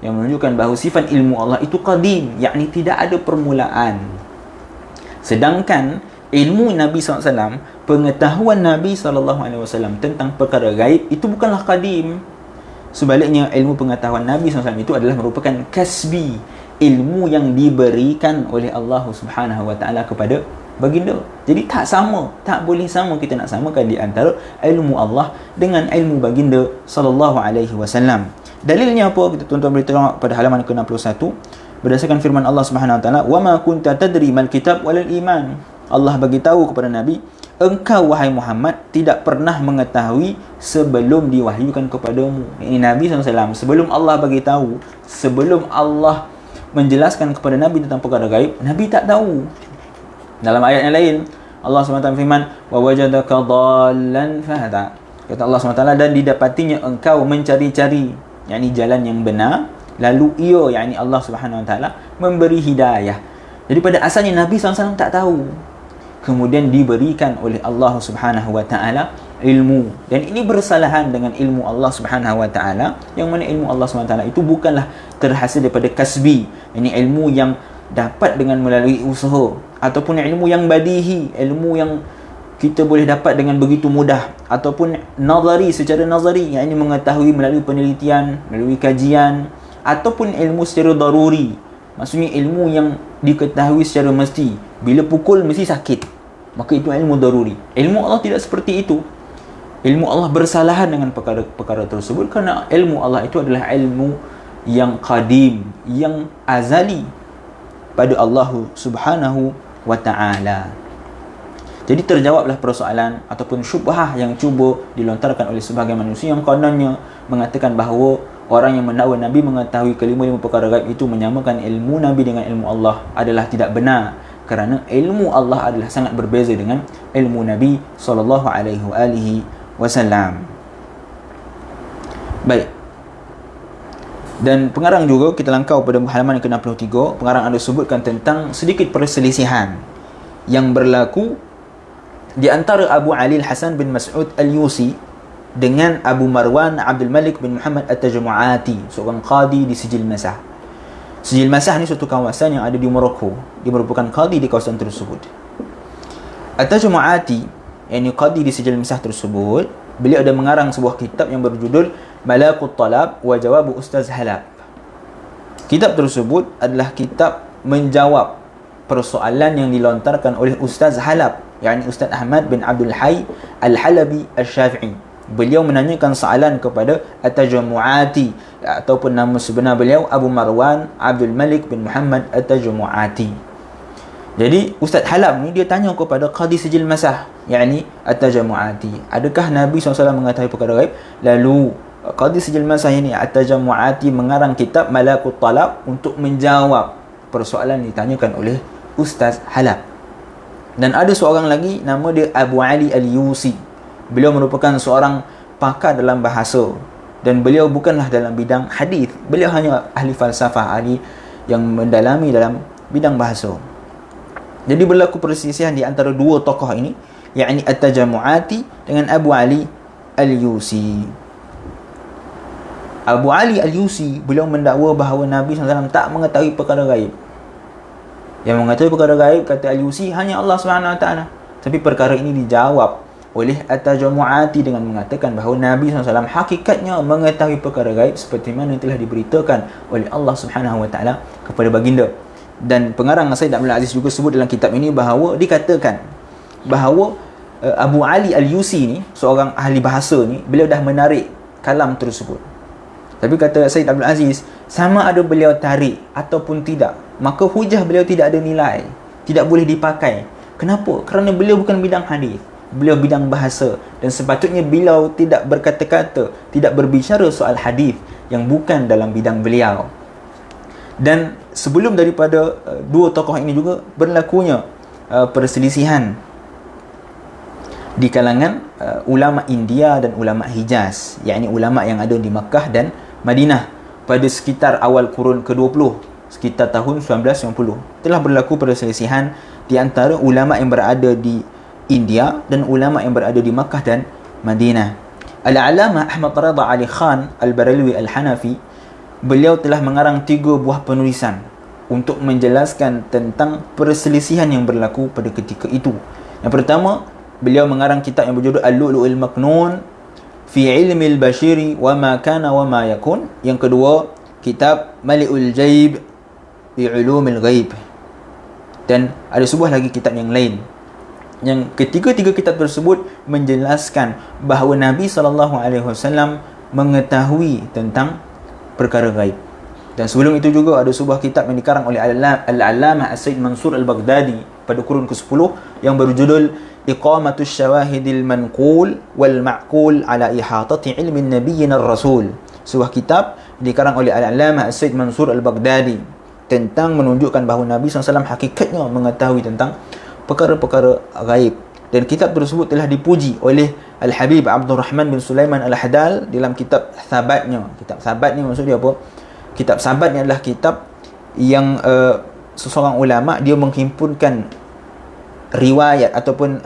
[SPEAKER 2] yang menunjukkan bahawa sifat ilmu Allah itu qadim, yakni tidak ada permulaan. Sedangkan ilmu Nabi SAW, pengetahuan Nabi SAW tentang perkara gaib itu bukanlah qadim. Sebaliknya, ilmu pengetahuan Nabi SAW itu adalah merupakan kasbi, ilmu yang diberikan oleh Allah Subhanahu wa ta'ala kepada baginda. Jadi tak sama, tak boleh sama kita nak samakan di antara ilmu Allah dengan ilmu baginda SAW. Dalilnya apa? Kita tuan-tuan boleh tengok pada halaman ke-61, berdasarkan firman Allah Subhanahu wa ta'ala, "Wa ma kunta tadri mal kitab walal iman." Allah bagi tahu kepada Nabi, engkau wahai Muhammad tidak pernah mengetahui sebelum diwahyukan kepadamu. Ini Nabi SAW, sebelum Allah bagi tahu, sebelum Allah menjelaskan kepada Nabi tentang perkara gaib, Nabi tak tahu. Dalam ayat yang lain, Allah SWT firman, "Wa wajadaka dhallan fahada." Kata Allah SWT, dan didapatinya engkau mencari-cari, yakni jalan yang benar, lalu ia, yakni Allah Subhanahu wa ta'ala, memberi hidayah. Jadi pada asalnya Nabi SAW tak tahu, kemudian diberikan oleh Allah Subhanahu wa ta'ala ilmu, dan ini bersalahan dengan ilmu Allah Subhanahu wa ta'ala, yang mana ilmu Allah Subhanahu wa ta'ala itu bukanlah terhasil daripada kasbi, ini ilmu yang dapat dengan melalui usaha, ataupun ilmu yang badihi, ilmu yang kita boleh dapat dengan begitu mudah, ataupun nazari, secara nazari, yang ini mengetahui melalui penelitian, melalui kajian, ataupun ilmu secara daruri, maksudnya ilmu yang diketahui secara mesti, bila pukul mesti sakit, maka itu ilmu daruri. Ilmu Allah tidak seperti itu. Ilmu Allah bersalahan dengan perkara-perkara tersebut, kerana ilmu Allah itu adalah ilmu yang qadim, yang azali pada Allah Subhanahu wa ta'ala. Jadi terjawablah persoalan ataupun syubhah yang cuba dilontarkan oleh sebahagian manusia yang kononnya mengatakan bahawa orang yang mendakwa Nabi mengetahui kelima-lima perkara gaib itu menyamakan ilmu Nabi dengan ilmu Allah adalah tidak benar, kerana ilmu Allah adalah sangat berbeza dengan ilmu Nabi SAW. Baik. Dan pengarang juga, kita langkau pada halaman ke-63, pengarang ada sebutkan tentang sedikit perselisihan yang berlaku di antara Abu Ali Al-Hasan bin Mas'ud Al-Yusi dengan Abu Marwan Abdul Malik bin Muhammad At-Tajmu'ati, seorang qadi di Sijil Masah. Sijil Masah ni suatu kawasan yang ada di Morocco. Dia merupakan qadi di kawasan tersebut. At-Tajmu'ati, yang qadi di Sijil Masah tersebut, beliau ada mengarang sebuah kitab yang berjudul Malaqut Talab wa Jawab Ustaz Halab. Kitab tersebut adalah kitab menjawab persoalan yang dilontarkan oleh Ustaz Halab, yakni Ustaz Ahmad bin Abdul Hayy Al-Halabi Al-Syafi'i. Beliau menanyakan soalan kepada At-Tajmu'ati, ataupun nama sebenar beliau Abu Marwan Abdul Malik bin Muhammad At-Tajmu'ati. Jadi Ustaz Halab ni dia tanya kepada Qadi Sijil Masah, yakni At-Tajmu'ati, adakah Nabi SAW mengetahui perkara gaib? Lalu Qadi Sijil Masah ini At-Tajmu'ati mengarang kitab Malaqut Talab untuk menjawab persoalan ditanyakan oleh Ustaz Halab. Dan ada seorang lagi, nama dia Abu Ali Al-Yusi. Beliau merupakan seorang pakar dalam bahasa, dan beliau bukanlah dalam bidang hadis. Beliau hanya ahli falsafah, ahli yang mendalami dalam bidang bahasa. Jadi berlaku perselisihan di antara dua tokoh ini, yakni At-Tajamu'ati dengan Abu Ali Al-Yusi. Abu Ali Al-Yusi, beliau mendakwa bahawa Nabi SAW tak mengetahui perkara gaib. Yang mengetahui perkara gaib, kata Al-Yusi, hanya Allah SWT. Tapi perkara ini dijawab oleh At-Tajamu'ati dengan mengatakan bahawa Nabi SAW hakikatnya mengetahui perkara gaib seperti mana telah diberitakan oleh Allah SWT kepada baginda. Dan pengarang Sayyid Abdul Aziz juga sebut dalam kitab ini bahawa dikatakan bahawa Abu Ali Al-Yusi ni, seorang ahli bahasa ni, beliau dah menarik kalam tersebut. Tapi kata Sayyid Abdul Aziz, sama ada beliau tarik ataupun tidak, maka hujah beliau tidak ada nilai, tidak boleh dipakai. Kenapa? Kerana beliau bukan bidang hadis, beliau bidang bahasa, dan sepatutnya beliau tidak berkata-kata, tidak berbicara soal hadis yang bukan dalam bidang beliau. Dan sebelum daripada dua tokoh ini juga berlakunya perselisihan di kalangan ulama India dan ulama Hijaz, yakni ulama yang ada di Makkah dan Madinah pada sekitar awal kurun ke-20, sekitar tahun 1990. Telah berlaku perselisihan di antara ulama yang berada di India dan ulama yang berada di Makkah dan Madinah. Al-Allamah Ahmad Rida Ali Khan Al-Baralwi Al-Hanafi, beliau telah mengarang 3 buah penulisan untuk menjelaskan tentang perselisihan yang berlaku pada ketika itu. Yang pertama, beliau mengarang kitab yang berjudul Al-Lu'lu'ul Maknun fi Ilmi Al-Bashiri wa ma kana wa ma yakun. Yang kedua, kitab Mali'ul Jaib fi Ulumil Ghaib. Dan ada sebuah lagi kitab yang lain. Yang ketiga-tiga kitab tersebut menjelaskan bahawa Nabi SAW mengetahui tentang perkara gaib. Dan sebelum itu juga ada sebuah kitab yang dikarang oleh Al-Allamah As-Sayyid Mansur Al-Baghdadi pada kurun ke-10 yang berjudul Iqamatus Syawahidil Manqul wal Ma'qul ala Ihatati Ilmi Nabiyyin Ar-Rasul. Sebuah kitab dikarang oleh Al-Allamah As-Sayyid Mansur Al-Baghdadi tentang menunjukkan bahawa Nabi SAW hakikatnya mengetahui tentang perkara-perkara gaib. Dan kitab tersebut telah dipuji oleh Al-Habib Abdul Rahman bin Sulaiman Al-Hadal dalam kitab Sabatnya. Kitab Sabat ni maksud dia apa? Kitab Sabat ni adalah kitab yang seseorang ulama dia menghimpunkan riwayat ataupun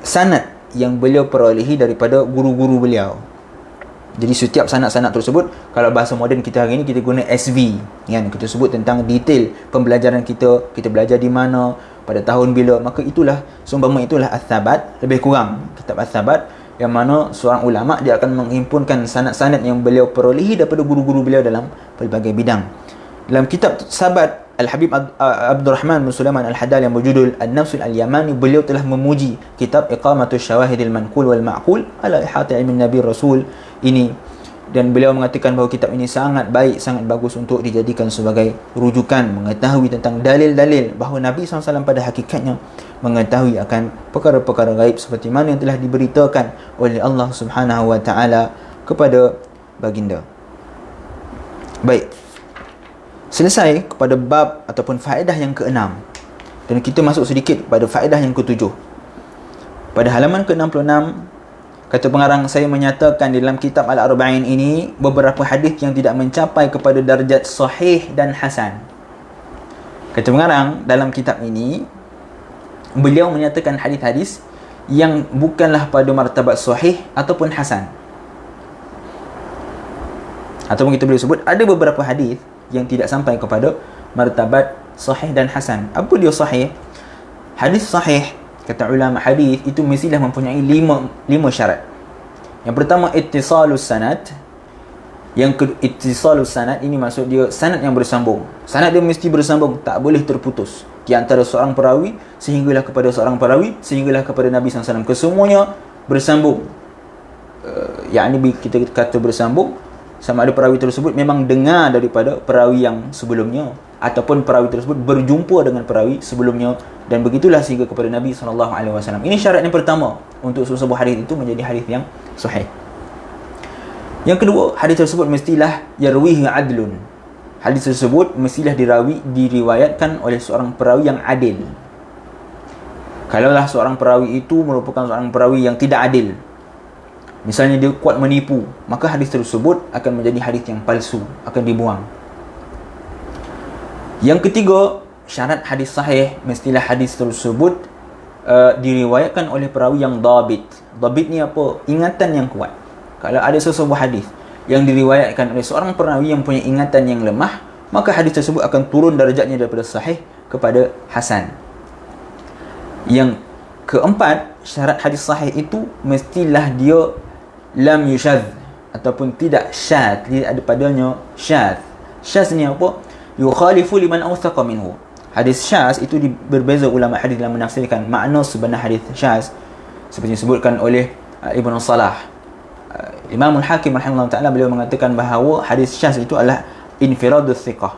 [SPEAKER 2] sanad yang beliau perolehi daripada guru-guru beliau. Jadi setiap sanad-sanad tersebut, kalau bahasa moden kita hari ini, kita guna SV, kan? Kita sebut tentang detail pembelajaran kita belajar di mana, pada tahun bila, maka itulah, seumpama itulah As-Sabat, lebih kurang kitab As-Sabat, yang mana seorang ulama dia akan menghimpunkan sanad-sanad yang beliau perolehi daripada guru-guru beliau dalam pelbagai bidang. Dalam kitab Sabat, Al-Habib Abdul Rahman bin Sulaiman Al-Hadal yang berjudul An-Nafsul Al-Yamani, beliau telah memuji kitab Iqamatus Syawahidil Manqul wal Ma'qul ala Ihati Ilmin Nabi Rasul ini, dan beliau mengatakan bahawa kitab ini sangat baik, sangat bagus untuk dijadikan sebagai rujukan mengetahui tentang dalil-dalil bahawa Nabi SAW pada hakikatnya mengetahui akan perkara-perkara gaib seperti mana yang telah diberitakan oleh Allah Subhanahu wa taala kepada baginda. Baik. Selesai kepada bab ataupun faedah yang ke-6. Dan kita masuk sedikit pada faedah yang ke-7. Pada halaman ke-66, kata pengarang, saya menyatakan di dalam kitab Al-Arba'in ini beberapa hadis yang tidak mencapai kepada darjat sahih dan hasan. Kata pengarang, dalam kitab ini beliau menyatakan hadis-hadis yang bukanlah pada martabat sahih ataupun hasan. Ataupun kita boleh sebut ada beberapa hadis yang tidak sampai kepada martabat sahih dan hasan. Apa dia sahih? Hadis sahih, kata ulama hadis, itu mestilah mempunyai lima syarat. Yang pertama, ittisalus sanad. Yang kedua, ittisalus sanad ini maksud dia sanad yang bersambung. Sanad dia mesti bersambung, tak boleh terputus. Di antara seorang perawi sehinggalah kepada seorang perawi sehinggalah kepada Nabi SAW. Kesemuanya bersambung. Yakni kita kata bersambung, sama ada perawi tersebut memang dengar daripada perawi yang sebelumnya ataupun perawi tersebut berjumpa dengan perawi sebelumnya, dan begitulah sehingga kepada Nabi SAW. Ini syarat yang pertama untuk sebuah hadis itu menjadi hadis yang sahih. Yang kedua, hadis tersebut mestilah yarwihi adlun. Hadis tersebut mestilah diriwayatkan oleh seorang perawi yang adil. Kalaulah seorang perawi itu merupakan seorang perawi yang tidak adil, Misalnya dia kuat menipu, maka hadis tersebut akan menjadi hadis yang palsu, akan dibuang. Yang ketiga, syarat hadis sahih, mestilah hadis tersebut diriwayatkan oleh perawi yang dhabit. Dhabit ni apa? Ingatan yang kuat. Kalau ada sesebuah hadis yang diriwayatkan oleh seorang perawi yang punya ingatan yang lemah, maka hadis tersebut akan turun darjatnya daripada sahih kepada hasan. Yang keempat, syarat hadis sahih itu mestilah dia lam yushadz, ataupun tidak syadz, tidak ada padanya syadz. Syadz ni apa? Yukhalifu liman awthaqa minhu. Hadis syadz itu berbeza ulama hadis dalam menafsirkan makna sebenar hadis syadz, seperti disebutkan oleh Ibn Salah. Imam Al-Hakim rahimahullah ta'ala, beliau mengatakan bahawa hadis syadz itu adalah infiradus thiqah,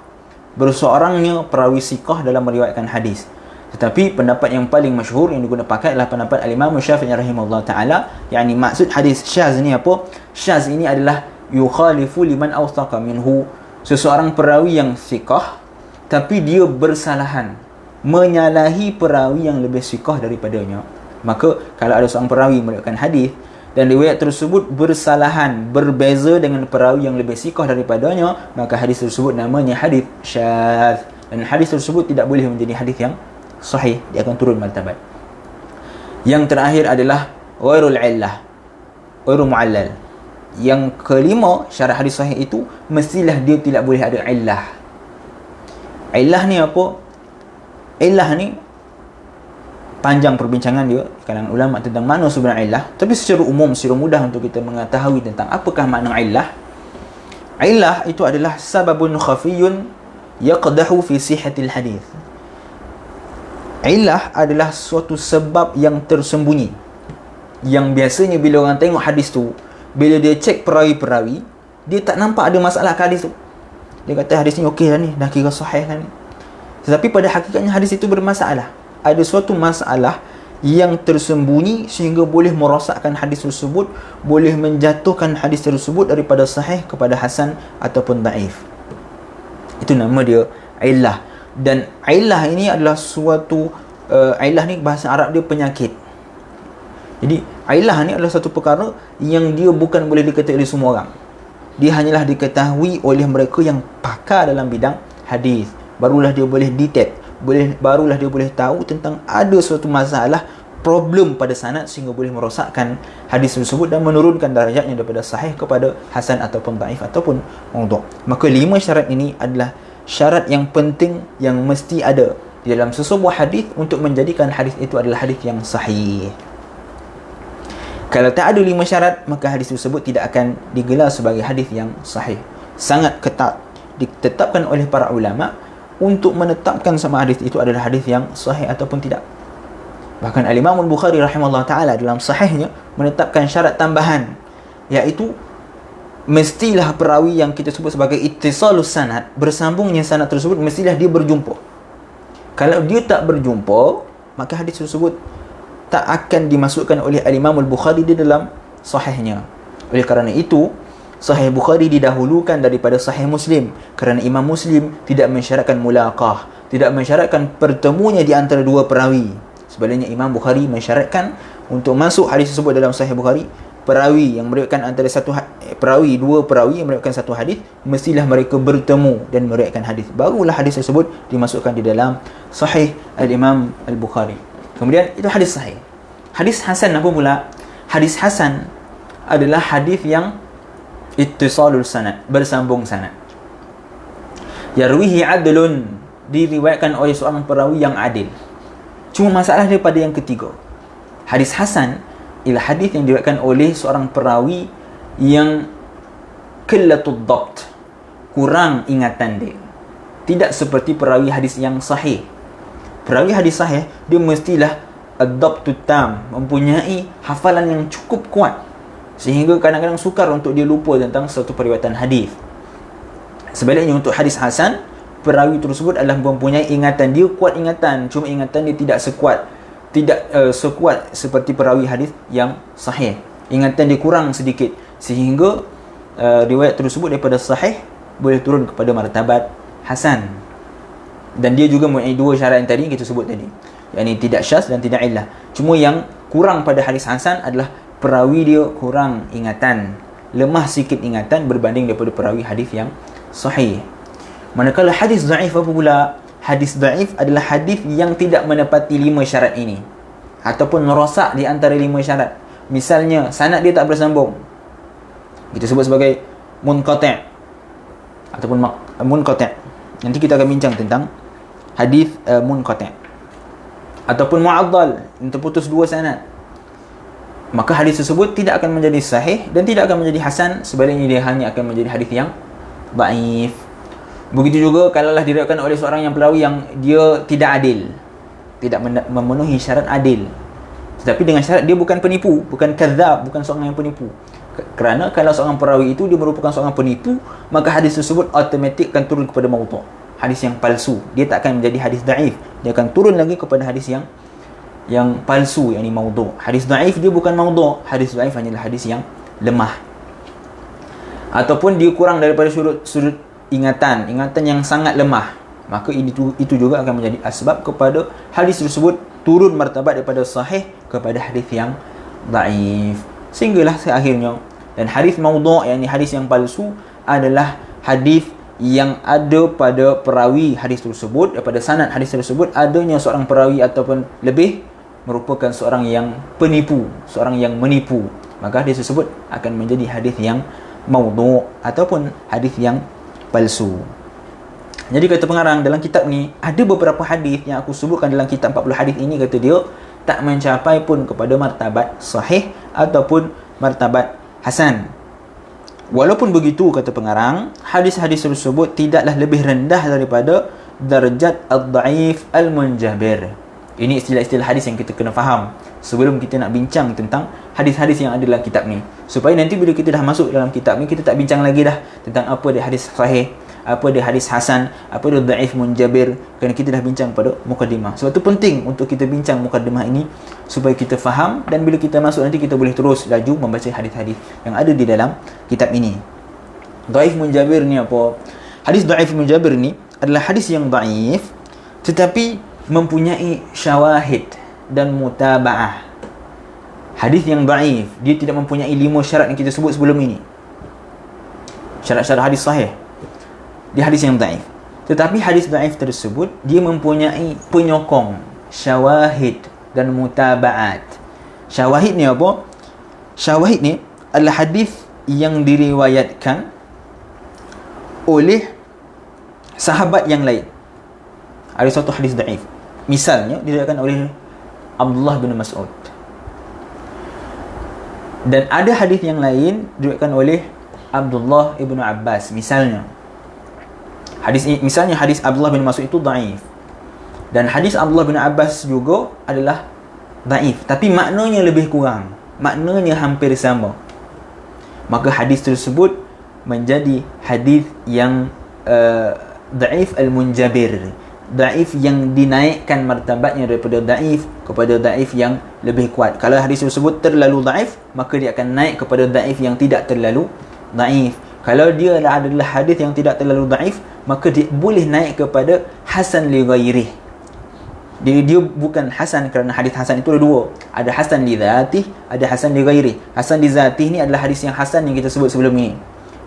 [SPEAKER 2] berseorangnya perawi thiqah dalam meriwayatkan hadis. Tetapi pendapat yang paling masyhur yang digunakan pakai adalah pendapat Al-Imam Syafi'i rahimahullah ta'ala, yakni maksud hadis syadz ni apa? Syadz ini adalah yukhalifu liman awthaqa minhu, seseorang perawi yang thiqah tapi dia bersalahan, menyalahi perawi yang lebih thiqah daripadanya. Maka kalau ada seorang perawi meriwayatkan hadis dan riwayat tersebut bersalahan, berbeza dengan perawi yang lebih thiqah daripadanya, maka hadis tersebut namanya hadis syadz, dan hadis tersebut tidak boleh menjadi hadis yang sahih, dia akan turun martabat. Yang terakhir adalah ghairul illah, ghairu mu'allal. Yang kelima, syarat hadis sahih itu mestilah dia tidak boleh ada illah. Illah ni apa? Illah ni panjang perbincangan dia kalangan ulama tentang makna sebenar illah, tapi secara umum, secara mudah untuk kita mengetahui tentang apakah makna illah. Illah itu adalah sababun khafiyun yaqdahu fi sihhatil hadis. Illah adalah suatu sebab yang tersembunyi, yang biasanya bila orang tengok hadis tu, bila dia cek perawi-perawi, dia tak nampak ada masalah ke hadis tu. Dia kata hadis ni okey lah ni, dah kira sahih lah ni. Tetapi pada hakikatnya hadis itu bermasalah. Ada suatu masalah yang tersembunyi sehingga boleh merosakkan hadis tersebut, boleh menjatuhkan hadis tersebut daripada sahih kepada hasan ataupun daif. Itu nama dia illah. Dan illah ini adalah suatu illah ni bahasa Arab dia penyakit. Jadi illah ni adalah satu perkara yang dia bukan boleh diketahui oleh semua orang. Dia hanyalah diketahui oleh mereka yang pakar dalam bidang hadis. Barulah dia boleh detect, barulah dia boleh tahu tentang ada suatu masalah, problem pada sanad sehingga boleh merosakkan hadis tersebut dan menurunkan darjatnya daripada sahih kepada hasan ataupun daif ataupun maudhu'. Maka 5 syarat ini adalah syarat yang penting yang mesti ada di dalam sesebuah hadis untuk menjadikan hadis itu adalah hadis yang sahih. Kalau tak ada 5 syarat, maka hadis tersebut tidak akan digelar sebagai hadis yang sahih. Sangat ketat ditetapkan oleh para ulama untuk menetapkan sama hadis itu adalah hadis yang sahih ataupun tidak. Bahkan Al-Imam Al-Bukhari rahimahullah ta'ala dalam sahihnya menetapkan syarat tambahan, iaitu mestilah perawi yang kita sebut sebagai ittisalus sanad, bersambungnya sanad tersebut, mestilah dia berjumpa. Kalau dia tak berjumpa, maka hadis tersebut tak akan dimasukkan oleh Al-Imam Al-Bukhari di dalam sahihnya. Oleh kerana itu, Sahih Bukhari didahulukan daripada Sahih Muslim, kerana Imam Muslim tidak mensyaratkan mulaqah, tidak mensyaratkan pertemuannya di antara dua perawi. Sebaliknya Imam Bukhari mensyaratkan untuk masuk hadis tersebut dalam Sahih Bukhari, perawi yang meriwayatkan antara dua perawi yang meriwayatkan satu hadis, mestilah mereka bertemu dan meriwayatkan hadis. Barulah hadis tersebut dimasukkan di dalam Sahih Al-Imam Al-Bukhari. Kemudian itu hadis sahih. Hadis hasan apa pula? Hadis hasan adalah hadis yang ittisalul sanad, bersambung sanad. Yarwihi adlun, diriwayatkan oleh seorang perawi yang adil. Cuma masalah daripada yang ketiga. Hadis hasan ialah hadis yang diriwayatkan oleh seorang perawi yang qillatud dhabt, kurang ingatan dia. Tidak seperti perawi hadis yang sahih. Perawi hadis sahih dia mestilah ad-dhabtut tam, mempunyai hafalan yang cukup kuat sehingga kadang-kadang sukar untuk dia lupa tentang satu periwayatan hadis. Sebaliknya untuk hadis hasan, perawi tersebut adalah mempunyai ingatan, dia kuat ingatan, cuma ingatan dia tidak sekuat seperti perawi hadis yang sahih. Ingatan dia kurang sedikit sehingga riwayat tersebut daripada sahih boleh turun kepada martabat hasan. Dan dia juga mempunyai 2 syarat yang tadi kita sebut tadi, yakni tidak syaz dan tidak illah. Cuma yang kurang pada hadis hasan adalah perawi dia kurang ingatan, lemah sikit ingatan berbanding daripada perawi hadis yang sahih. Manakala hadis dhaif apa pula? Hadis dhaif adalah hadis yang tidak menepati 5 syarat ini ataupun merosak di antara 5 syarat. Misalnya sanad dia tak bersambung, kita sebut sebagai munqati' ataupun munqati'. Nanti kita akan bincang tentang hadis munqati'. Ataupun mu'addal, terputus 2 sanad, maka hadis tersebut tidak akan menjadi sahih dan tidak akan menjadi hasan, sebaliknya dia hanya akan menjadi hadis yang dhaif. Begitu juga kalaulah diriwayatkan oleh seorang yang perawi yang dia tidak adil, tidak memenuhi syarat adil, tetapi dengan syarat dia bukan penipu, bukan kadzab, bukan seorang yang penipu. Kerana kalau seorang perawi itu dia merupakan seorang penipu, maka hadis tersebut automatik akan turun kepada maudhu', hadis yang palsu. Dia tak akan menjadi hadis dhaif, dia akan turun lagi kepada hadis yang palsu, yakni maudhu'. Hadis dhaif dia bukan maudhu', hadis dhaif hanyalah hadis yang lemah. Ataupun dia kurang daripada sudut ingatan yang sangat lemah, maka itu juga akan menjadi asbab kepada hadis tersebut turun martabat daripada sahih kepada hadis yang dhaif. Sehinggalah akhirnya, dan hadis maudhu', yakni hadis yang palsu, adalah hadis yang ada pada perawi hadis tersebut, daripada sanad hadis tersebut adanya seorang perawi ataupun lebih merupakan seorang yang penipu, seorang yang menipu, maka hadis tersebut akan menjadi hadis yang maudhu' ataupun hadis yang palsu. Jadi kata pengarang dalam kitab ni, ada beberapa hadis yang aku sebutkan dalam kitab 40 hadis ini, kata dia tak mencapai pun kepada martabat sahih ataupun martabat hasan. Walaupun begitu, kata pengarang, hadis-hadis tersebut tidaklah lebih rendah daripada darjat al-dhaif al-munjabir. Ini istilah-istilah hadis yang kita kena faham sebelum kita nak bincang tentang hadis-hadis yang ada dalam kitab ni, supaya nanti bila kita dah masuk dalam kitab ni, kita tak bincang lagi dah tentang apa dia hadis sahih, apa dia hadis hasan, apa dia dhaif munjabir, kerana kita dah bincang pada mukadimah. Sebab itu penting untuk kita bincang mukadimah ini supaya kita faham, dan bila kita masuk nanti kita boleh terus laju membaca hadis-hadis yang ada di dalam kitab ini. Dhaif munjabir ni apa? Hadis dhaif munjabir ni adalah hadis yang dhaif tetapi mempunyai syawahid dan mutaba'ah. Hadis yang dhaif, dia tidak mempunyai 5 syarat yang kita sebut sebelum ini, syarat-syarat hadis sahih. Dia hadis yang dhaif, tetapi hadis dhaif tersebut dia mempunyai penyokong, syawahid dan mutaba'at. Syawahid ni apa? Syawahid ni adalah hadis yang diriwayatkan oleh sahabat yang lain. Ada satu hadis dhaif, misalnya diriwayatkan oleh Abdullah bin Mas'ud, dan ada hadis yang lain diriwayatkan oleh Abdullah ibn Abbas. Misalnya hadis Abdullah bin Mas'ud itu dhaif, dan hadis Abdullah bin Abbas juga adalah dhaif, tapi maknanya lebih kurang, maknanya hampir sama, maka hadis tersebut menjadi hadis yang dhaif al-munjabir, dhaif yang dinaikkan martabatnya daripada dhaif kepada dhaif yang lebih kuat. Kalau hadis tersebut terlalu dhaif, maka dia akan naik kepada dhaif yang tidak terlalu dhaif. Kalau dia adalah hadis yang tidak terlalu dhaif, maka dia boleh naik kepada hasan li ghairih. Dia bukan hasan, kerana hadis hasan itu ada dua, ada hasan li dzatih, ada hasan li ghairih. Hasan li dzatih ni adalah hadis yang hasan yang kita sebut sebelum ini,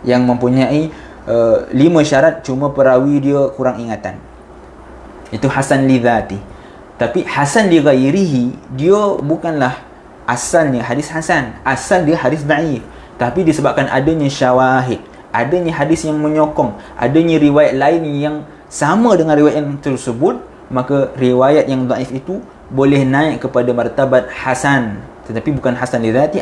[SPEAKER 2] yang mempunyai 5 syarat cuma perawi dia kurang ingatan, itu hasan li dzatih. Tapi hasan li ghairihi, dia bukanlah asalnya hadis hasan, asal dia hadis dhaif, tapi disebabkan adanya syawahid, adanya hadis yang menyokong, adanya riwayat lain yang sama dengan riwayat yang tersebut, maka riwayat yang dhaif itu boleh naik kepada martabat hasan, tetapi bukan hasan li dzati,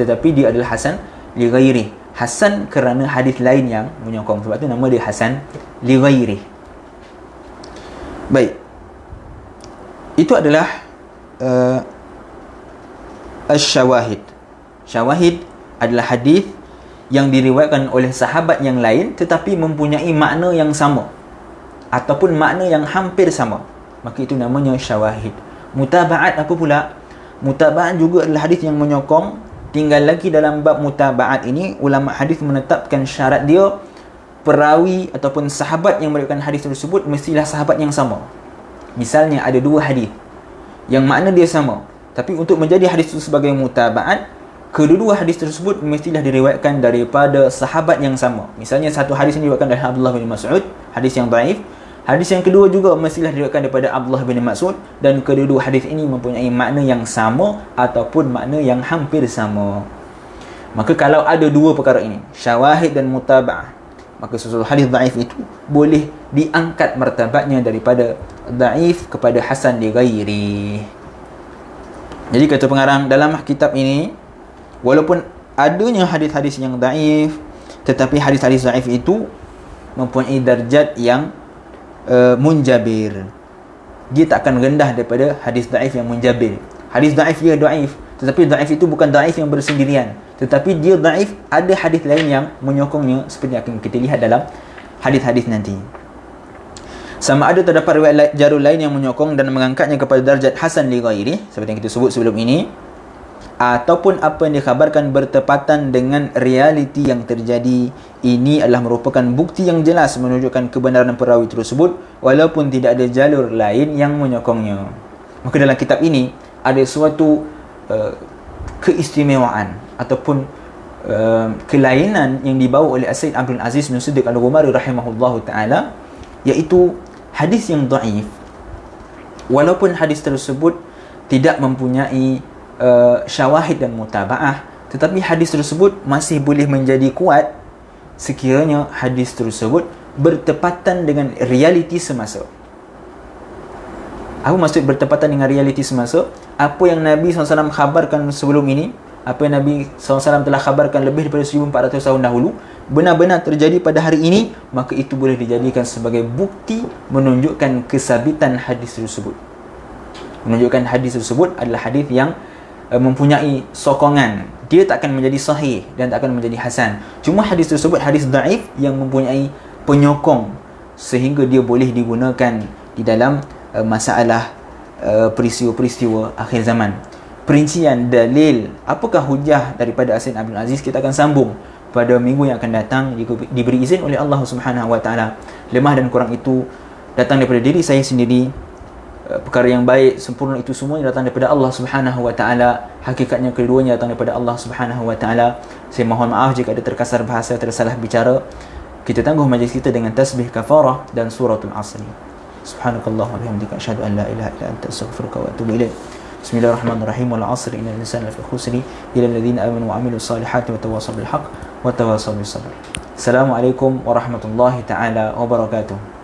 [SPEAKER 2] tetapi dia adalah hasan li ghairi. Hasan kerana hadis lain yang menyokong, sebab tu nama dia hasan li ghairi. Baik, itu adalah syawahid. Syawahid adalah hadis yang diriwayatkan oleh sahabat yang lain tetapi mempunyai makna yang sama ataupun makna yang hampir sama, maka itu namanya syawahid. Mutaba'at apa pula? Mutaba'at juga adalah hadis yang menyokong. Tinggal lagi dalam bab mutaba'at ini, ulama hadis menetapkan syarat dia, perawi ataupun sahabat yang meriwayatkan hadis tersebut mestilah sahabat yang sama. Misalnya ada 2 hadis yang makna dia sama, tapi untuk menjadi hadis itu sebagai mutaba'at, kedua-dua hadis tersebut mestilah diriwayatkan daripada sahabat yang sama. Misalnya satu hadis ini diriwayatkan dari Abdullah bin Mas'ud, hadis yang dhaif. Hadis yang kedua juga mestilah diriwayatkan daripada Abdullah bin Mas'ud, dan kedua-dua hadis ini mempunyai makna yang sama ataupun makna yang hampir sama. Maka kalau ada dua perkara ini, syawahid dan mutaba'ah, maka sesuatu hadis dhaif itu boleh diangkat martabatnya daripada dhaif kepada hasan li ghairi. Jadi kata pengarang, dalam kitab ini walaupun adanya hadis-hadis yang dhaif, tetapi hadis-hadis dhaif itu mempunyai darjat yang munjabir. Dia tak akan rendah daripada hadis dhaif yang munjabir. Hadis dhaif dia dhaif, tetapi dhaif itu bukan dhaif yang bersendirian, tetapi dia dhaif ada hadis lain yang menyokongnya, seperti yang akan kita lihat dalam hadis-hadis nanti. Sama ada terdapat riwayat jarul lain yang menyokong dan mengangkatnya kepada darjat hasan li ghairi, seperti yang kita sebut sebelum ini, ataupun apa yang dikhabarkan bertepatan dengan realiti yang terjadi. Ini adalah merupakan bukti yang jelas menunjukkan kebenaran perawi tersebut walaupun tidak ada jalur lain yang menyokongnya. Maka dalam kitab ini ada suatu keistimewaan ataupun kelainan yang dibawa oleh Sayyid Abdul Aziz bin Siddiq Al-Ghumari rahimahullahu ta'ala, iaitu hadis yang dhaif, walaupun hadis tersebut tidak mempunyai syawahid dan mutaba'ah, tetapi hadis tersebut masih boleh menjadi kuat sekiranya hadis tersebut bertepatan dengan realiti semasa. Apa maksud bertepatan dengan realiti semasa? Apa yang Nabi SAW khabarkan sebelum ini, apa yang Nabi SAW telah khabarkan lebih daripada 1400 tahun dahulu, benar-benar terjadi pada hari ini, maka itu boleh dijadikan sebagai bukti menunjukkan kesabitan hadis tersebut. Menunjukkan hadis tersebut adalah hadis yang mempunyai sokongan. Dia tak akan menjadi sahih dan tak akan menjadi hasan. Cuma hadis tersebut hadis dhaif yang mempunyai penyokong sehingga dia boleh digunakan di dalam masalah peristiwa-peristiwa akhir zaman. Perincian dalil, apakah hujah daripada Sayyid Abdul Aziz, kita akan sambung pada minggu yang akan datang jika diberi izin oleh Allah Subhanahu wa taala. Lemah dan kurang itu datang daripada diri saya sendiri. Perkara yang baik sempurna itu semua datang daripada Allah Subhanahu wa taala. Hakikatnya keduanya datang daripada Allah Subhanahu wa taala. Saya mohon maaf jika ada terkasar bahasa, tersalah bicara. Kita tangguh majlis kita dengan tasbih kafarah dan suratul asr. Subhanakallah wa bihamdika asyhadu an la ilaha illa anta astaghfiruka wa atubu ilaik. Bismillahirrahmanirrahim. Wal 'asri innal insana lafi khusr illa alladhina amanu wa 'amilus salihati wa tawassaw bil haqq wa tawassaw bis sabr. Assalamualaikum warahmatullahi taala wabarakatuh.